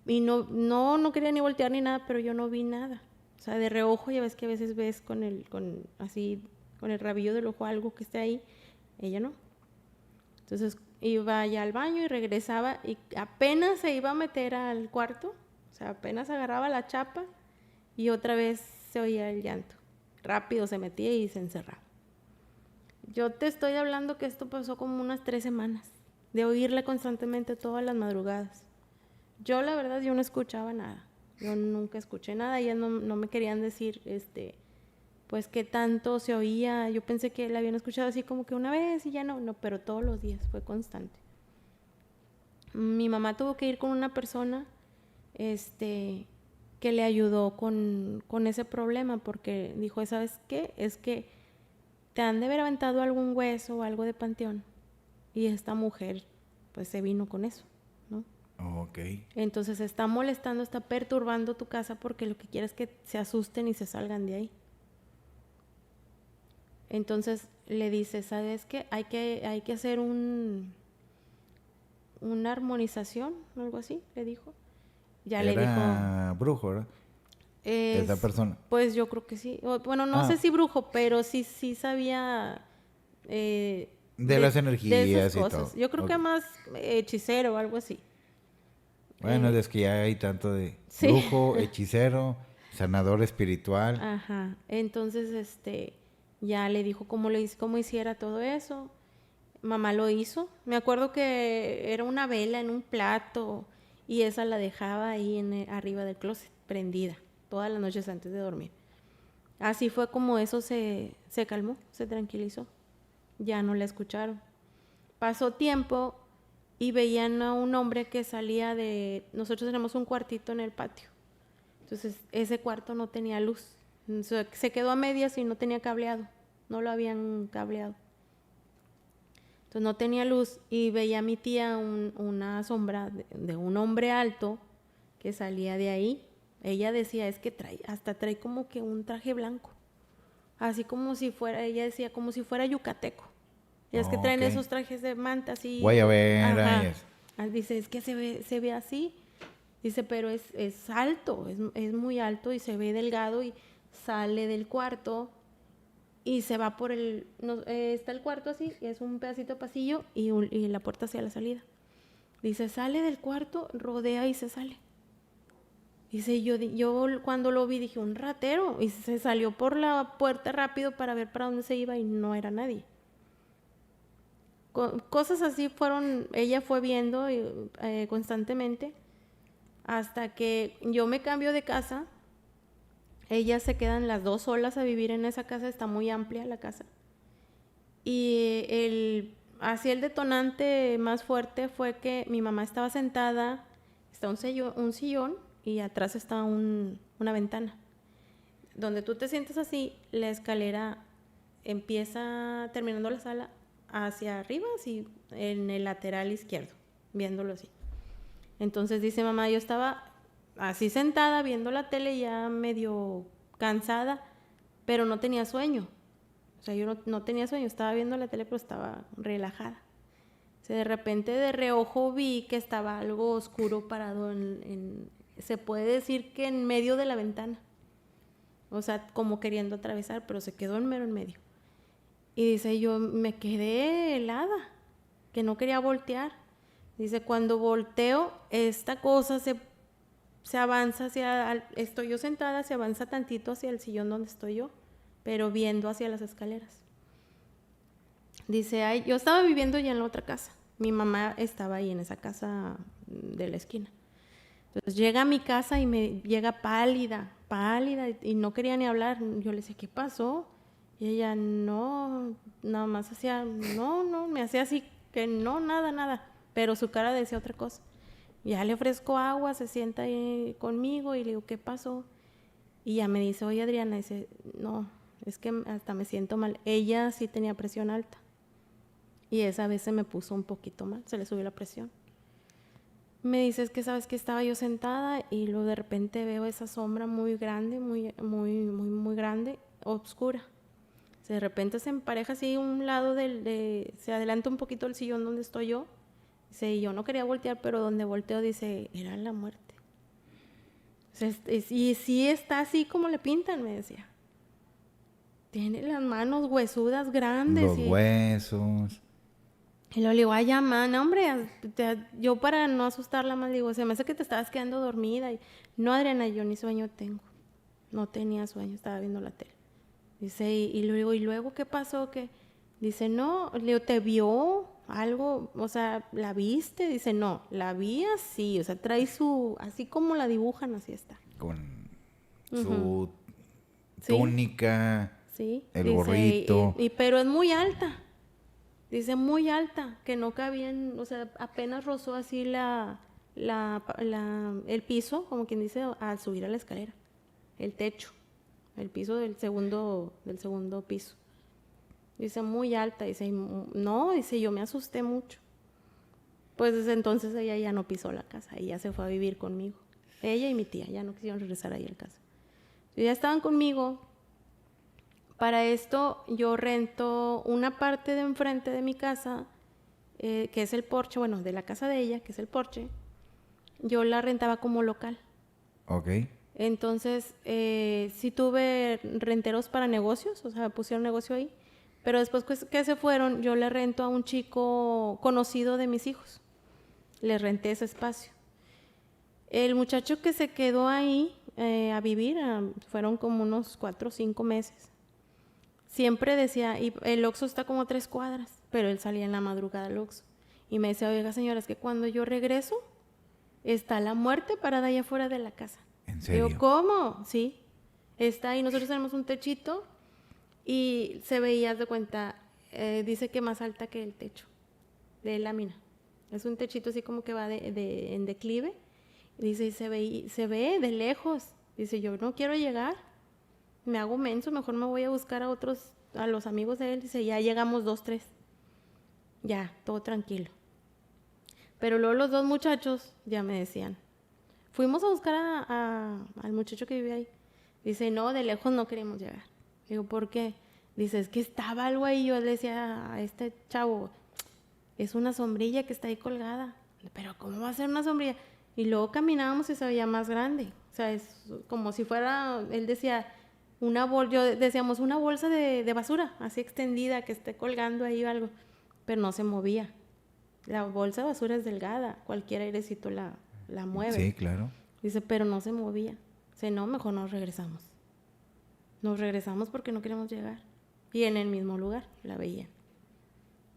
y no quería ni voltear ni nada, pero yo no vi nada. O sea, de reojo ya ves que a veces ves con el rabillo del ojo algo que esté ahí. Ella no. Entonces iba ya al baño y regresaba y apenas se iba a meter al cuarto, o sea, apenas agarraba la chapa y otra vez se oía el llanto. Rápido se metía y se encerraba. Yo te estoy hablando que esto pasó como unas 3 semanas, de oírle constantemente todas las madrugadas. Yo la verdad, yo no escuchaba nada. Yo nunca escuché nada. Ellas no me querían decir, pues qué tanto se oía. Yo pensé que la habían escuchado así como que una vez y ya no, pero todos los días, fue constante. Mi mamá tuvo que ir con una persona, que le ayudó con ese problema, porque dijo, ¿sabes qué? Es que te han de haber aventado algún hueso o algo de panteón. Y esta mujer, pues se vino con eso, ¿no? Okay. Entonces está molestando, está perturbando tu casa porque lo que quiere es que se asusten y se salgan de ahí. Entonces le dice, ¿sabes qué? Hay que hacer una armonización, algo así, le dijo. Ya le dijo. Era brujo, ¿verdad? Esa persona. Pues yo creo que sí. Bueno, no sé si brujo, pero sí sabía de las energías de esas y cosas. todo. Yo creo que más hechicero o algo así. Bueno, es que ya hay tanto de Sí. brujo, hechicero, sanador espiritual. Ajá. Entonces, ya le dijo cómo hiciera todo eso. Mamá lo hizo. Me acuerdo que era una vela en un plato y esa la dejaba ahí arriba del closet, prendida, todas las noches antes de dormir. Así fue como eso se calmó, se tranquilizó. Ya no la escucharon. Pasó tiempo y veían a un hombre que salía de... Nosotros tenemos un cuartito en el patio. Entonces, ese cuarto no tenía luz. Se quedó a medias y no tenía cableado. No lo habían cableado. Entonces, no tenía luz y veía a mi tía una sombra de un hombre alto que salía de ahí. Ella decía, es que trae como que un traje blanco. Así como si fuera, ella decía, como si fuera yucateco. Y es que traen esos trajes de manta así. Guayabera y eso. Dice, es que se ve así. Dice, pero es alto, es muy alto y se ve delgado y sale del cuarto y se va por está el cuarto así, y es un pedacito de pasillo y la puerta hacia la salida. Dice, sale del cuarto, rodea y se sale. Dice, yo cuando lo vi dije, un ratero, y se salió por la puerta rápido para ver para dónde se iba y no era nadie. Cosas así ella fue viendo constantemente hasta que yo me cambio de casa. Ellas se quedan las dos solas a vivir en esa casa, está muy amplia la casa. Y así el detonante más fuerte fue que mi mamá estaba sentada, está un sillón y atrás está una ventana. Donde tú te sientas así, la escalera empieza terminando la sala hacia arriba, así en el lateral izquierdo, viéndolo así. Entonces dice mamá, yo estaba así sentada viendo la tele ya medio cansada, pero no tenía sueño. O sea, yo no tenía sueño, estaba viendo la tele pero estaba relajada. O sea, de repente de reojo vi que estaba algo oscuro parado se puede decir que en medio de la ventana. O sea, como queriendo atravesar, pero se quedó en medio. Y dice, yo me quedé helada, que no quería voltear. Dice, cuando volteo, esta cosa se avanza estoy yo sentada, se avanza tantito hacia el sillón donde estoy yo, pero viendo hacia las escaleras. Dice, yo estaba viviendo ya en la otra casa. Mi mamá estaba ahí en esa casa de la esquina. Entonces llega a mi casa y me llega pálida, pálida, y no quería ni hablar. Yo le decía, ¿qué pasó? Y ella, no, nada más hacía, no, me hacía así, que no, nada, nada. Pero su cara decía otra cosa. Ya le ofrezco agua, se sienta ahí conmigo y le digo, ¿qué pasó? Y ya me dice, oye Adriana, dice, no, es que hasta me siento mal. Ella sí tenía presión alta. Y esa vez se me puso un poquito mal, se le subió la presión. Me dice, es que sabes que estaba yo sentada y luego de repente veo esa sombra muy grande, muy grande, oscura. De repente se empareja así un lado se adelanta un poquito el sillón donde estoy yo. Dice, y yo no quería voltear, pero donde volteo dice, era la muerte. O sea, y sí está así como le pintan, me decía. Tiene las manos huesudas grandes. Los huesos. Y luego le digo, ay, ya, man, hombre, yo para no asustarla más, digo, se me hace que te estabas quedando dormida. Y, no, Adriana, yo ni sueño tengo. No tenía sueño, estaba viendo la tele. Dice, y luego, ¿y luego qué pasó? ¿Qué? Dice, no, le digo, ¿te vio algo? O sea, ¿la viste? Dice, no, la vi así, o sea, trae así como la dibujan, así está. Con su Sí. túnica, Sí. el Dice, gorrito. pero es muy alta. Dice, muy alta, que no cabían, o sea, apenas rozó así el piso, como quien dice, al subir a la escalera. El techo, el piso del segundo piso. Dice, muy alta. Dice, no, dice, yo me asusté mucho. Pues desde entonces ella ya no pisó la casa, ella se fue a vivir conmigo. Ella y mi tía ya no quisieron regresar ahí a la casa. Ya estaban conmigo. Para esto yo rento una parte de enfrente de mi casa, que es el porche, bueno, de la casa de ella, que es el porche. Yo la rentaba como local. Ok. Entonces, sí tuve renteros para negocios, o sea, pusieron negocio ahí. Pero después que se fueron, yo le rento a un chico conocido de mis hijos. Le renté ese espacio. El muchacho que se quedó ahí a vivir, fueron como unos 4 o 5 meses. Siempre decía, y el Oxxo está como 3 cuadras, pero él salía en la madrugada al Oxxo. Y me decía, oiga señora, es que cuando yo regreso, está la muerte parada allá afuera de la casa. ¿En serio? Digo, ¿cómo? Sí, está ahí. Nosotros tenemos un techito y se veía, haz de cuenta, dice que más alta que el techo de lámina. Es un techito así como que va en declive. Dice, y se ve de lejos. Dice, yo no quiero llegar. Me hago menso, mejor me voy a buscar a los amigos de él. Dice, ya llegamos 2, 3. Ya, todo tranquilo. Pero luego los 2 muchachos ya me decían, fuimos a buscar al muchacho que vive ahí. Dice, no, de lejos no queremos llegar. Digo, ¿por qué? Dice, es que estaba algo ahí. Yo le decía a este chavo, es una sombrilla que está ahí colgada. Pero ¿cómo va a ser una sombrilla? Y luego caminábamos y se veía más grande. O sea, es como si fuera, él decía, decíamos una bolsa de basura, así extendida, que esté colgando ahí o algo. Pero no se movía. La bolsa de basura es delgada, cualquier airecito la mueve. Sí, claro. Dice, pero no se movía. Dice, no, mejor nos regresamos. Nos regresamos porque no queremos llegar. Y en el mismo lugar la veía.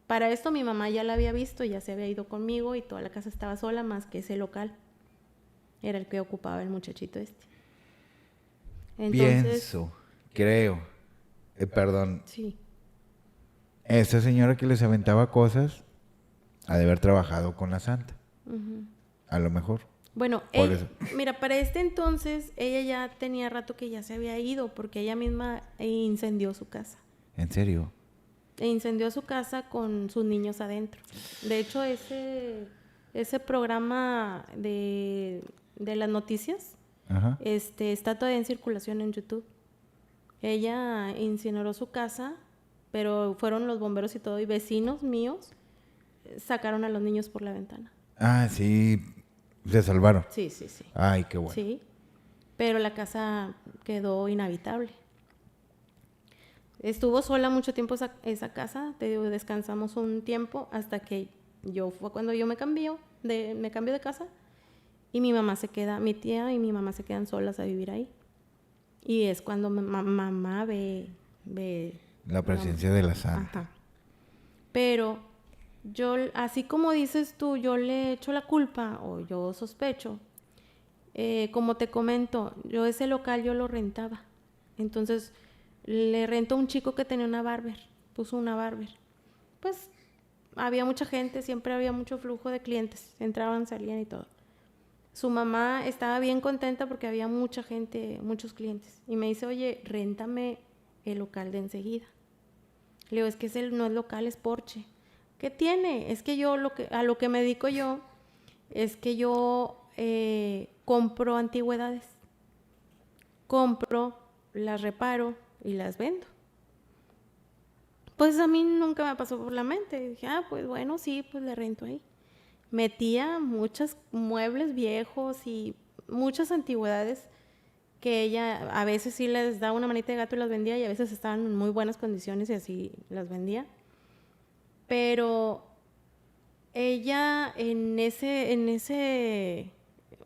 Para esto mi mamá ya la había visto, ya se había ido conmigo y toda la casa estaba sola, más que ese local. Era el que ocupaba el muchachito este. Entonces, creo, perdón, sí. esa señora que les aventaba cosas ha de haber trabajado con la santa. Uh-huh. A lo mejor. Bueno, mira, para este entonces ella ya tenía rato que ya se había ido porque ella misma incendió su casa. ¿En serio? Incendió su casa con sus niños adentro. De hecho, ese programa de las noticias, Ajá. está todavía en circulación en YouTube. Ella incineró su casa, pero fueron los bomberos y todo, y vecinos míos sacaron a los niños por la ventana. Ah, sí, se salvaron. Sí, sí, sí. Ay, qué bueno. Sí, pero la casa quedó inhabitable. Estuvo sola mucho tiempo esa casa, te digo, descansamos un tiempo hasta que fue cuando yo me cambio de casa y mi tía y mi mamá se quedan solas a vivir ahí. Y es cuando mamá ve la presencia de la santa. Ajá. Pero yo, así como dices tú, yo le echo la culpa o yo sospecho Como te comento, yo ese local yo lo rentaba. Entonces le rentó a un chico que tenía una barber, puso una barber. Pues había mucha gente, siempre había mucho flujo de clientes, entraban, salían y todo. Su mamá estaba bien contenta porque había mucha gente, muchos clientes. Y me dice, oye, réntame el local de enseguida. Le digo, es que no es local, es porche. ¿Qué tiene? Es que yo, a lo que me dedico yo, es que yo compro antigüedades. Compro, las reparo y las vendo. Pues a mí nunca me pasó por la mente. Dije, pues bueno, sí, pues le rento ahí. Metía muchos muebles viejos y muchas antigüedades que ella a veces sí les daba una manita de gato y las vendía, y a veces estaban en muy buenas condiciones y así las vendía. Pero ella en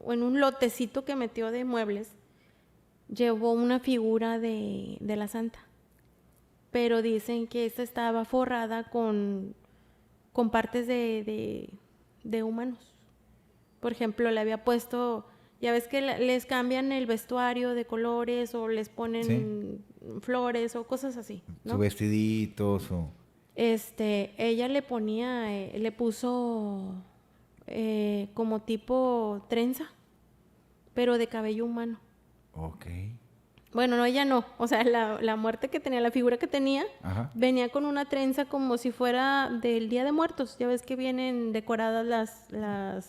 un lotecito que metió de muebles, llevó una figura de la santa. Pero dicen que esta estaba forrada con partes de humanos. Por ejemplo, le había puesto, ya ves que les cambian el vestuario de colores o les ponen flores o cosas así, ¿no? Su vestidito, su... Ella le puso como tipo trenza, pero de cabello humano. Ok. Bueno, no, ella no. O sea, la muerte que tenía, la figura que tenía, Ajá. venía con una trenza como si fuera del Día de Muertos. Ya ves que vienen decoradas La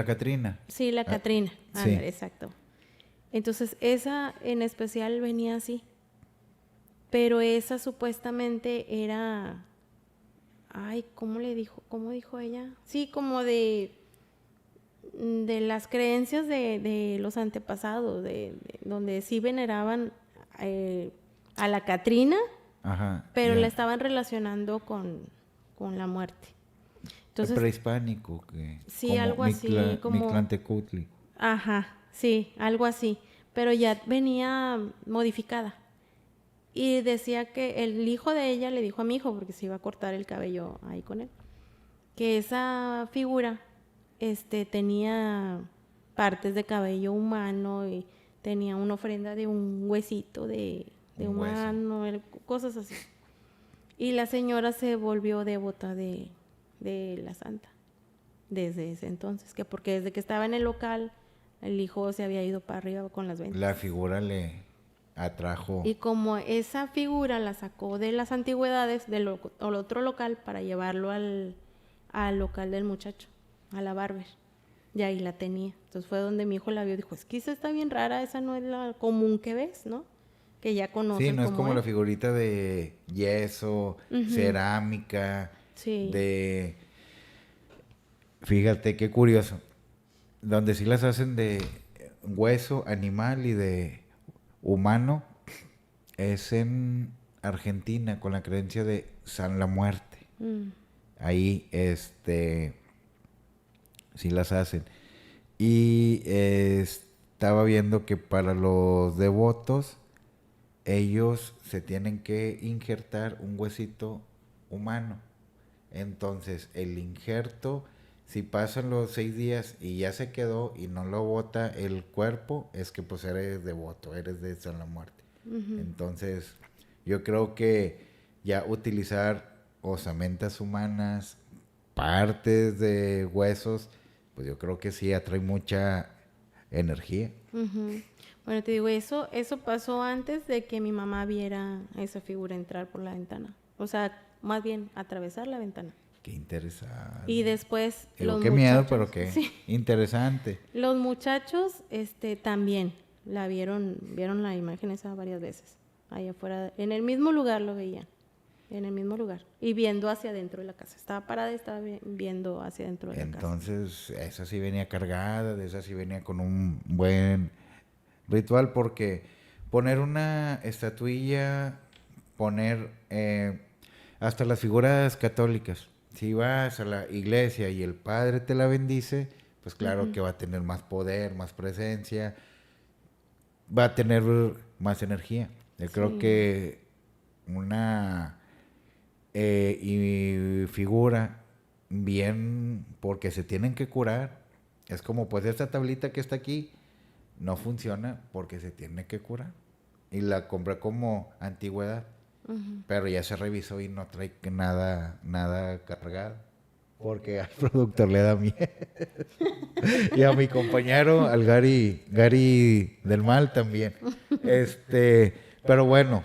Catrina. Sí, la Catrina. Sí. Exacto. Entonces, esa en especial venía así. Pero esa supuestamente era... Ay, ¿cómo dijo ella? Sí, como de las creencias de los antepasados, donde sí veneraban a la Catrina, Ajá, pero la estaban relacionando con la muerte. Entonces, prehispánico, que sí, como algo así, como... Mictlantecutli. Ajá, sí, algo así, pero ya venía modificada. Y decía que el hijo de ella le dijo a mi hijo, porque se iba a cortar el cabello ahí con él, que esa figura tenía partes de cabello humano y tenía una ofrenda de un huesito de humano, cosas así. Y la señora se volvió devota de la santa desde ese entonces, que porque desde que estaba en el local, el hijo se había ido para arriba con las ventas. La figura le atrajo. Y como esa figura la sacó de las antigüedades del otro local para llevarlo al local del muchacho, a la barber. Y ahí la tenía. Entonces fue donde mi hijo la vio y dijo, es que esa está bien rara, esa no es la común que ves, ¿no? Que ya conoces. Sí, no es como la figurita de yeso, cerámica, sí. Fíjate qué curioso. Donde sí las hacen de hueso animal y de humano es en Argentina con la creencia de San la Muerte. Ahí sí las hacen. Y estaba viendo que para los devotos ellos se tienen que injertar un huesito humano. Entonces el injerto, si pasan los 6 días y ya se quedó y no lo bota el cuerpo, es que pues eres devoto, eres de San la Muerte. Entonces yo creo que ya utilizar osamentas humanas, partes de huesos, pues yo creo que sí atrae mucha energía. Bueno, te digo, eso pasó antes de que mi mamá viera a esa figura entrar por la ventana. O sea, más bien atravesar la ventana. Qué interesante. Y después Digo, qué miedo, pero qué sí, interesante. los muchachos también vieron la imagen esa varias veces. Ahí afuera, en el mismo lugar lo veían. En el mismo lugar. Y viendo hacia adentro de la casa. Estaba parada y estaba viendo hacia adentro de la casa. Entonces, esa sí venía cargada, de esa sí venía con un buen ritual, porque poner una estatuilla, poner hasta las figuras católicas, si vas a la iglesia y el padre te la bendice, pues claro que va a tener más poder, más presencia, va a tener más energía. Yo creo que una y figura bien, porque se tienen que curar, Es como, pues esta tablita que está aquí no funciona porque se tiene que curar. Y la compré como antigüedad, pero ya se revisó y no trae nada cargado. Porque al productor le da miedo. Y a mi compañero, al Gary del Mal también. Pero bueno,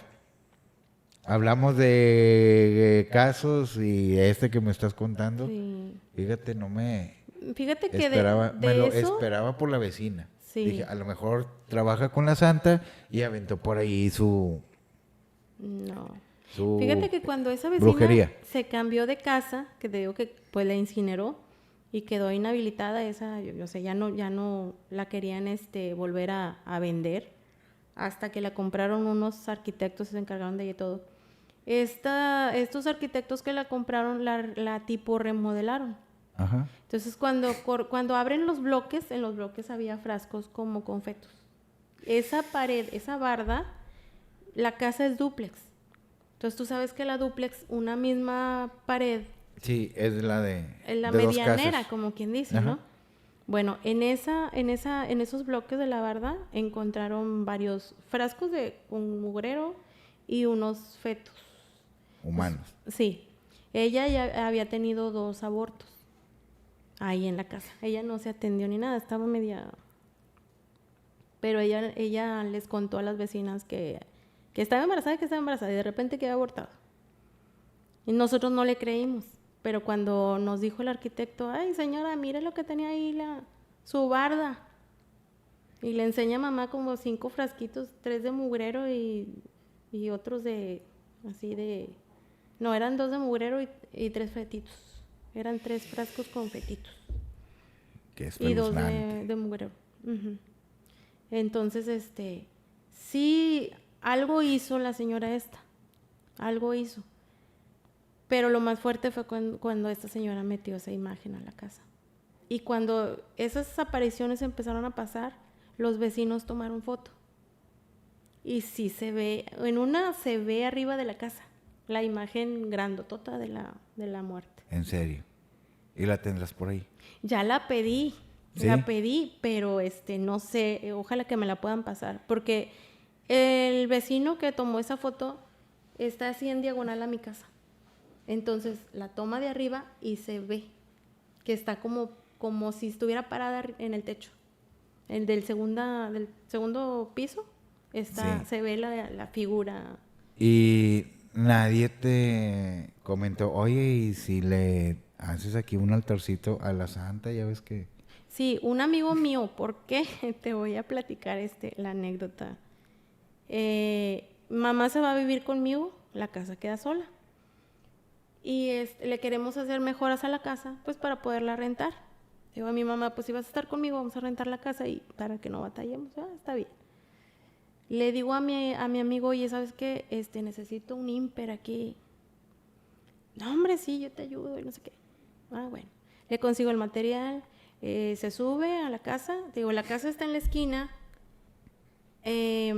hablamos de casos y este que me estás contando. Sí. Fíjate, no me Fíjate que esperaba, me de lo eso, esperaba por la vecina. sí, Dije, a lo mejor trabaja con la santa y aventó por ahí no. su Fíjate que cuando esa vecina brujería. se cambió de casa, que te digo que pues la incineró y quedó inhabilitada esa, yo sé, ya no la querían volver a vender hasta que la compraron unos arquitectos, se encargaron de ella y todo. Estos arquitectos que la compraron la tipo remodelaron. Ajá. Entonces cuando abren los bloques, en los bloques había frascos como con fetos. Esa pared, esa barda, la casa es dúplex. Entonces tú sabes que la dúplex, una misma pared, Sí, es la es la de dos medianera, casas. como quien dice, Ajá. ¿no? Bueno, en esos bloques de la barda encontraron varios frascos de un mugrero y unos fetos. Humanos. Sí, ella ya había tenido 2 abortos ahí en la casa. Ella no se atendió ni nada, estaba media... Pero ella les contó a las vecinas que estaba embarazada y de repente que había abortado. Y nosotros no le creímos. Pero cuando nos dijo el arquitecto, ay señora, mire lo que tenía ahí su barda. Y le enseña a mamá como 5 frasquitos, 3 de mugrero y otros así de... No, eran 2 de mugrero y 3 fetitos. Eran 3 frascos con fetitos. Que es Y 2 espeluznante. de mugrero. Ujú. Entonces, sí, algo hizo la señora esta. Algo hizo. Pero lo más fuerte fue cuando esta señora metió esa imagen a la casa. Y cuando esas apariciones empezaron a pasar, los vecinos tomaron foto. Y sí se ve, en una se ve arriba de la casa, la imagen grandotota de la muerte. En serio. Y la tendrás por ahí. Ya ¿Sí? la pedí, pero no sé, ojalá que me la puedan pasar. Porque el vecino que tomó esa foto está así en diagonal a mi casa. Entonces la toma de arriba y se ve que está como si estuviera parada en el techo. El del segundo piso Sí. se ve la figura. Y nadie te comentó, oye, y si le haces aquí un altarcito a la santa, ya ves que... Sí, un amigo mío, ¿por qué? Te voy a platicar la anécdota. Mamá se va a vivir conmigo, la casa queda sola. Y le queremos hacer mejoras a la casa, pues para poderla rentar. Digo a mi mamá, pues si vas a estar conmigo, vamos a rentar la casa y para que no batallemos. Está bien. Le digo a mi amigo, oye, ¿sabes qué? Necesito un ímper aquí. No, hombre, sí, yo te ayudo y no sé qué. Bueno. Le consigo el material, se sube a la casa. Digo, la casa está en la esquina y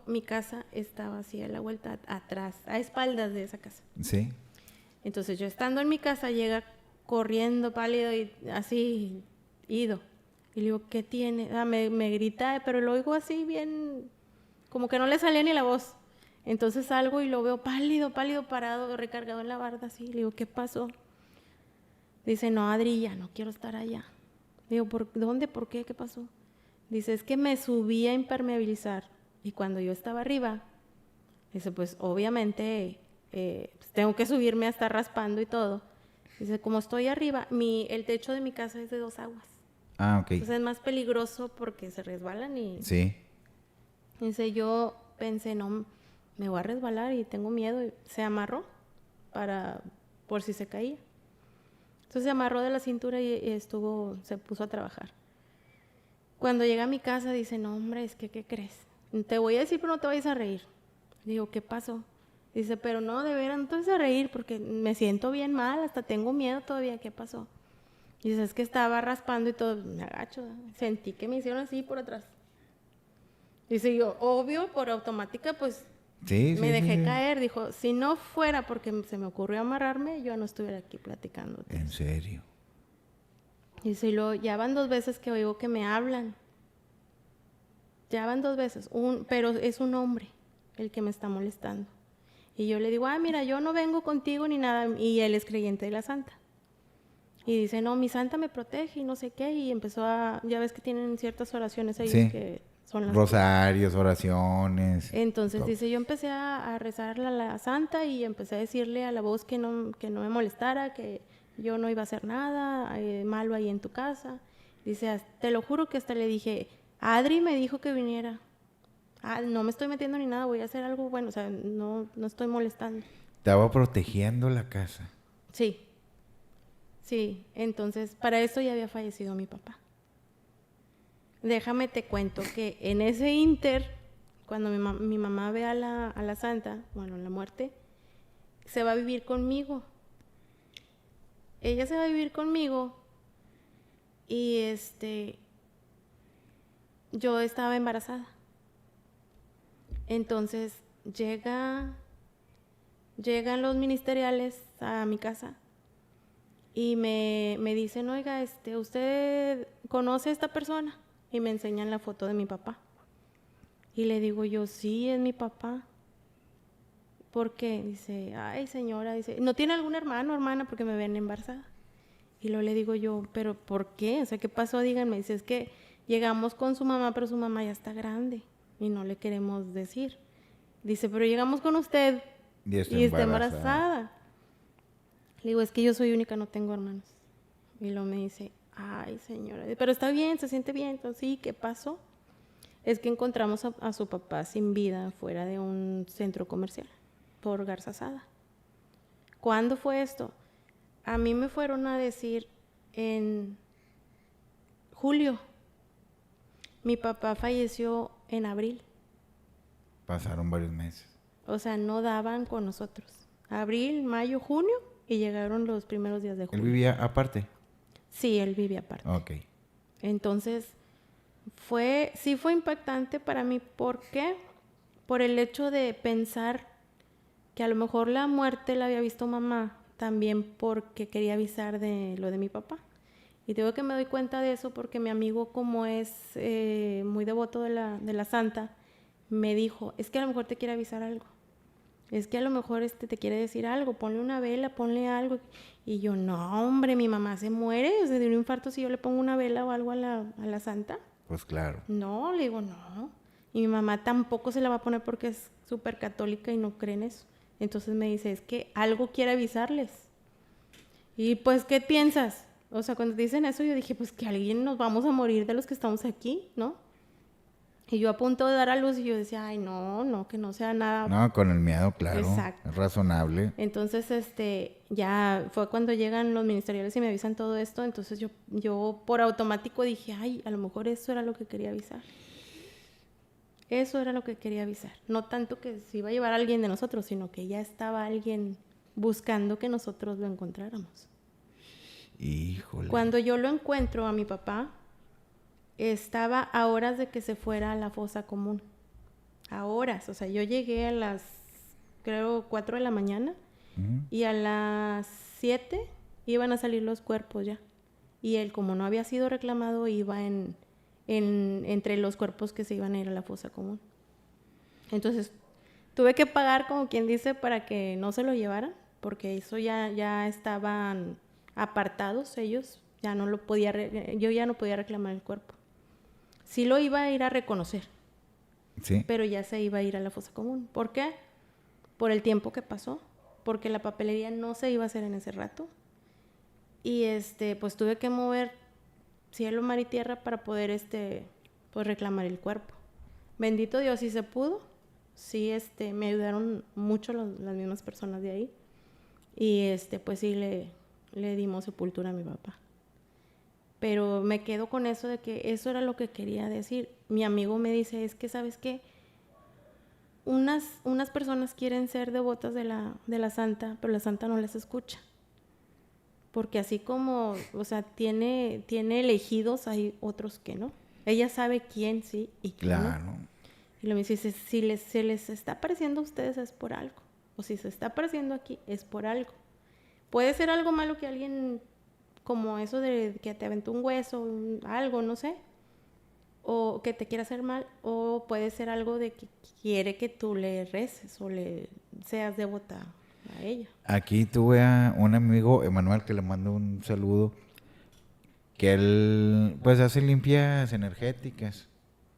mi casa estaba así a la vuelta atrás, a espaldas de esa casa. Sí. Entonces yo estando en mi casa llega corriendo pálido y así ido. Y le digo, ¿qué tiene? Me grita, pero lo oigo así bien, como que no le salía ni la voz. Entonces salgo y lo veo pálido, parado, recargado en la barda así. Le digo, ¿qué pasó? Dice, no, Adri, ya no quiero estar allá. Le digo, ¿por dónde? ¿Por qué? ¿Qué pasó? Dice, es que me subí a impermeabilizar. Y cuando yo estaba arriba, dice, pues obviamente... pues tengo que subirme a estar raspando y todo. Dice, como estoy arriba, el techo de mi casa es de 2 aguas. Ah, ok. Entonces es más peligroso porque se resbalan y... Sí. Dice, yo pensé, no, me voy a resbalar y tengo miedo. Y se amarró por si se caía. Entonces se amarró de la cintura y se puso a trabajar. Cuando llega a mi casa dice, no, hombre, es que, ¿qué crees? Te voy a decir, pero no te vayas a reír. Digo, ¿qué pasó? Dice, pero no, de veras, no te vas a reír porque me siento bien mal, hasta tengo miedo todavía. ¿Qué pasó? Dice, es que estaba raspando y todo, me agacho. Sentí que me hicieron así por atrás. Dice, yo, obvio, por automática, pues Sí, me dejé sí. caer. Dijo, si no fuera porque se me ocurrió amarrarme, yo no estuviera aquí platicándote. En serio. Dice, y luego, ya van 2 veces que oigo que me hablan. Ya van 2 veces, pero es un hombre el que me está molestando. Y yo le digo, mira, yo no vengo contigo ni nada. Y él es creyente de la santa. Y dice, no, mi santa me protege y no sé qué. Y empezó ya ves que tienen ciertas oraciones ellos Sí. que son las... Rosarios, oraciones. Entonces todo. dice, yo empecé a rezarle a la santa y empecé a decirle a la voz que no me molestara, que yo no iba a hacer nada malo ahí en tu casa. Dice, te lo juro que hasta le dije, Adri me dijo que viniera. No me estoy metiendo ni nada, voy a hacer algo bueno, o sea, no estoy molestando. Estaba protegiendo la casa. Sí, entonces para eso ya había fallecido mi papá. Déjame te cuento que en ese inter, cuando mi mamá ve a la santa, bueno, la muerte, se va a vivir conmigo. Ella se va a vivir conmigo y yo estaba embarazada. Entonces llegan los ministeriales a mi casa y me dicen, oiga, ¿usted conoce a esta persona? Y me enseñan la foto de mi papá. Y le digo yo, sí, es mi papá. ¿Por qué? Dice, ay señora, dice, ¿no tiene algún hermano o hermana? Porque me ven embarazada. Y luego le digo yo, ¿pero por qué? O sea, ¿qué pasó? Díganme. Dice, es que llegamos con su mamá, pero su mamá ya está grande y no le queremos decir. Dice, pero llegamos con usted y está embarazada. Le digo, es que yo soy única, no tengo hermanos. Y luego me dice, ay señora, pero está bien, se siente bien. Entonces, sí, ¿qué pasó? Es que encontramos a su papá sin vida fuera de un centro comercial por Garzazada. ¿Cuándo fue esto? A mí me fueron a decir en julio. Mi papá falleció en abril. Pasaron varios meses. O sea, no daban con nosotros. Abril, mayo, junio y llegaron los primeros días de julio. ¿Él vivía aparte? Sí, él vivía aparte. Ok. Entonces, sí fue impactante para mí. ¿Por qué? Por el hecho de pensar que a lo mejor la muerte la había visto mamá, también porque quería avisar de lo de mi papá. Y tengo que me doy cuenta de eso porque mi amigo, como es muy devoto de la santa, me dijo, es que a lo mejor te quiere avisar algo. Es que a lo mejor te quiere decir algo, ponle una vela, ponle algo. Y yo, no, hombre, mi mamá se muere, o sea, de un infarto si yo le pongo una vela o algo a la santa. Pues claro. No, le digo, no. Y mi mamá tampoco se la va a poner porque es súper católica y no cree en eso. Entonces me dice, es que algo quiere avisarles. Y pues, ¿qué piensas? O sea, cuando dicen eso, yo dije, pues que alguien nos vamos a morir de los que estamos aquí, ¿no? Y yo a punto de dar a luz y yo decía, ay, no, que no sea nada. No, con el miedo, claro. Exacto. Es razonable. Entonces, ya fue cuando llegan los ministeriales y me avisan todo esto. Entonces yo por automático dije, ay, a lo mejor eso era lo que quería avisar. Eso era lo que quería avisar. No tanto que se iba a llevar a alguien de nosotros, sino que ya estaba alguien buscando que nosotros lo encontráramos. Híjole. Cuando yo lo encuentro a mi papá, estaba a horas de que se fuera a la fosa común. A horas. O sea, yo llegué a las, creo, 4 de la mañana y a las 7 iban a salir los cuerpos ya. Y él, como no había sido reclamado, iba entre los cuerpos que se iban a ir a la fosa común. Entonces, tuve que pagar, como quien dice, para que no se lo llevaran, porque eso ya estaban apartados ellos, yo ya no podía reclamar el cuerpo. Sí lo iba a ir a reconocer, sí, pero ya se iba a ir a la fosa común. ¿Por qué? Por el tiempo que pasó, porque la papelería no se iba a hacer en ese rato. Y pues tuve que mover cielo, mar y tierra para poder pues reclamar el cuerpo. Bendito Dios, sí se pudo. Sí, me ayudaron mucho las mismas personas de ahí. Y pues sí le dimos sepultura a mi papá. Pero me quedo con eso de que eso era lo que quería decir. Mi amigo me dice, es que, ¿sabes qué? Unas personas quieren ser devotas de la santa, pero la santa no las escucha. Porque así como, o sea, tiene elegidos, hay otros que no. Ella sabe quién sí y quién claro. No. Y lo me dice, si se les está apareciendo a ustedes es por algo. O si se está apareciendo aquí es por algo. Puede ser algo malo que alguien como eso de que te aventó un hueso, algo, no sé, o que te quiera hacer mal, o puede ser algo de que quiere que tú le reces o le seas devota a ella. Aquí tuve a un amigo, Emanuel, que le mando un saludo, que él pues hace limpias energéticas.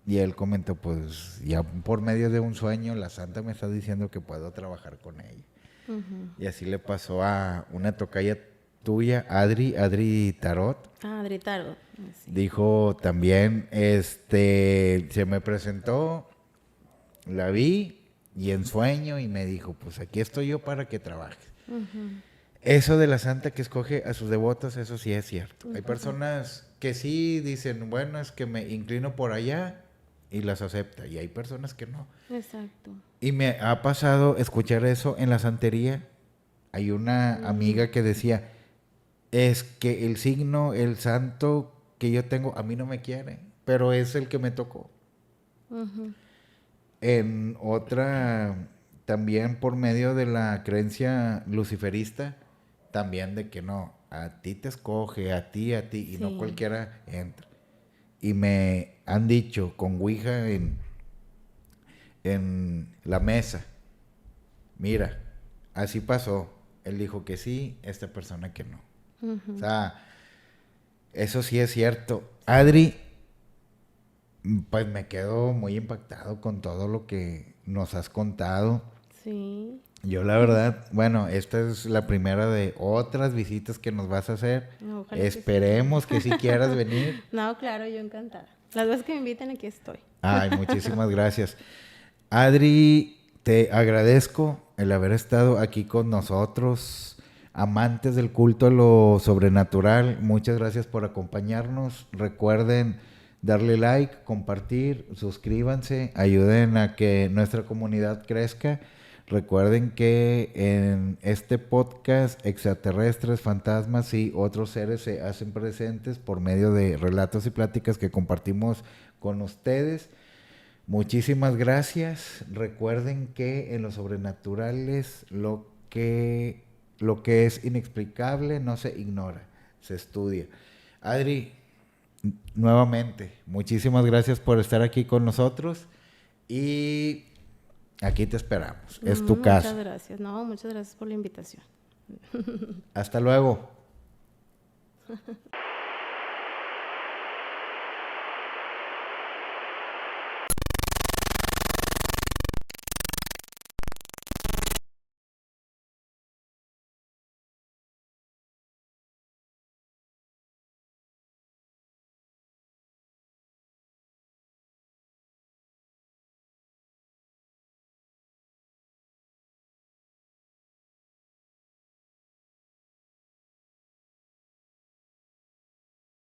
Y él comentó, pues ya por medio de un sueño, la santa me está diciendo que puedo trabajar con ella. Ujú. Y así le pasó a una tocaya tuya, Adri Tarot. Ah, Adritaro. Sí. Dijo también, se me presentó, la vi y en sueño y me dijo, pues aquí estoy yo para que trabajes. Ujú. Eso de la santa que escoge a sus devotos, eso sí es cierto. Hay personas que sí dicen, bueno, es que me inclino por allá y las acepta. Y hay personas que no. Exacto. Y me ha pasado escuchar eso en la santería. Hay una amiga que decía, es que el signo, el santo que yo tengo, a mí no me quiere, pero es el que me tocó. Ujú. En otra, también por medio de la creencia luciferista, también de que no, a ti te escoge, a ti, y no Sí. cualquiera entra. Y me han dicho con Ouija en la mesa, mira, así pasó. Él dijo que sí, esta persona que no. O Ujú. sea, eso sí es cierto. Adri, pues me quedo muy impactado con todo lo que nos has contado. Sí. Yo la verdad, bueno, esta es la primera de otras visitas que nos vas a hacer. Ojalá que sí. Esperemos que si quieras venir. No, claro, yo encantada. Las veces que me inviten, aquí estoy. Ay, muchísimas gracias. Adri, te agradezco el haber estado aquí con nosotros, amantes del culto a lo sobrenatural. Muchas gracias por acompañarnos. Recuerden darle like, compartir, suscríbanse, ayuden a que nuestra comunidad crezca. Recuerden que en este podcast extraterrestres, fantasmas y otros seres se hacen presentes por medio de relatos y pláticas que compartimos con ustedes. Muchísimas gracias. Recuerden que en los sobrenaturales lo que es inexplicable no se ignora, se estudia. Adri, nuevamente, muchísimas gracias por estar aquí con nosotros y aquí te esperamos. Es tu Muchas casa. gracias. No, muchas gracias por la invitación. Hasta luego.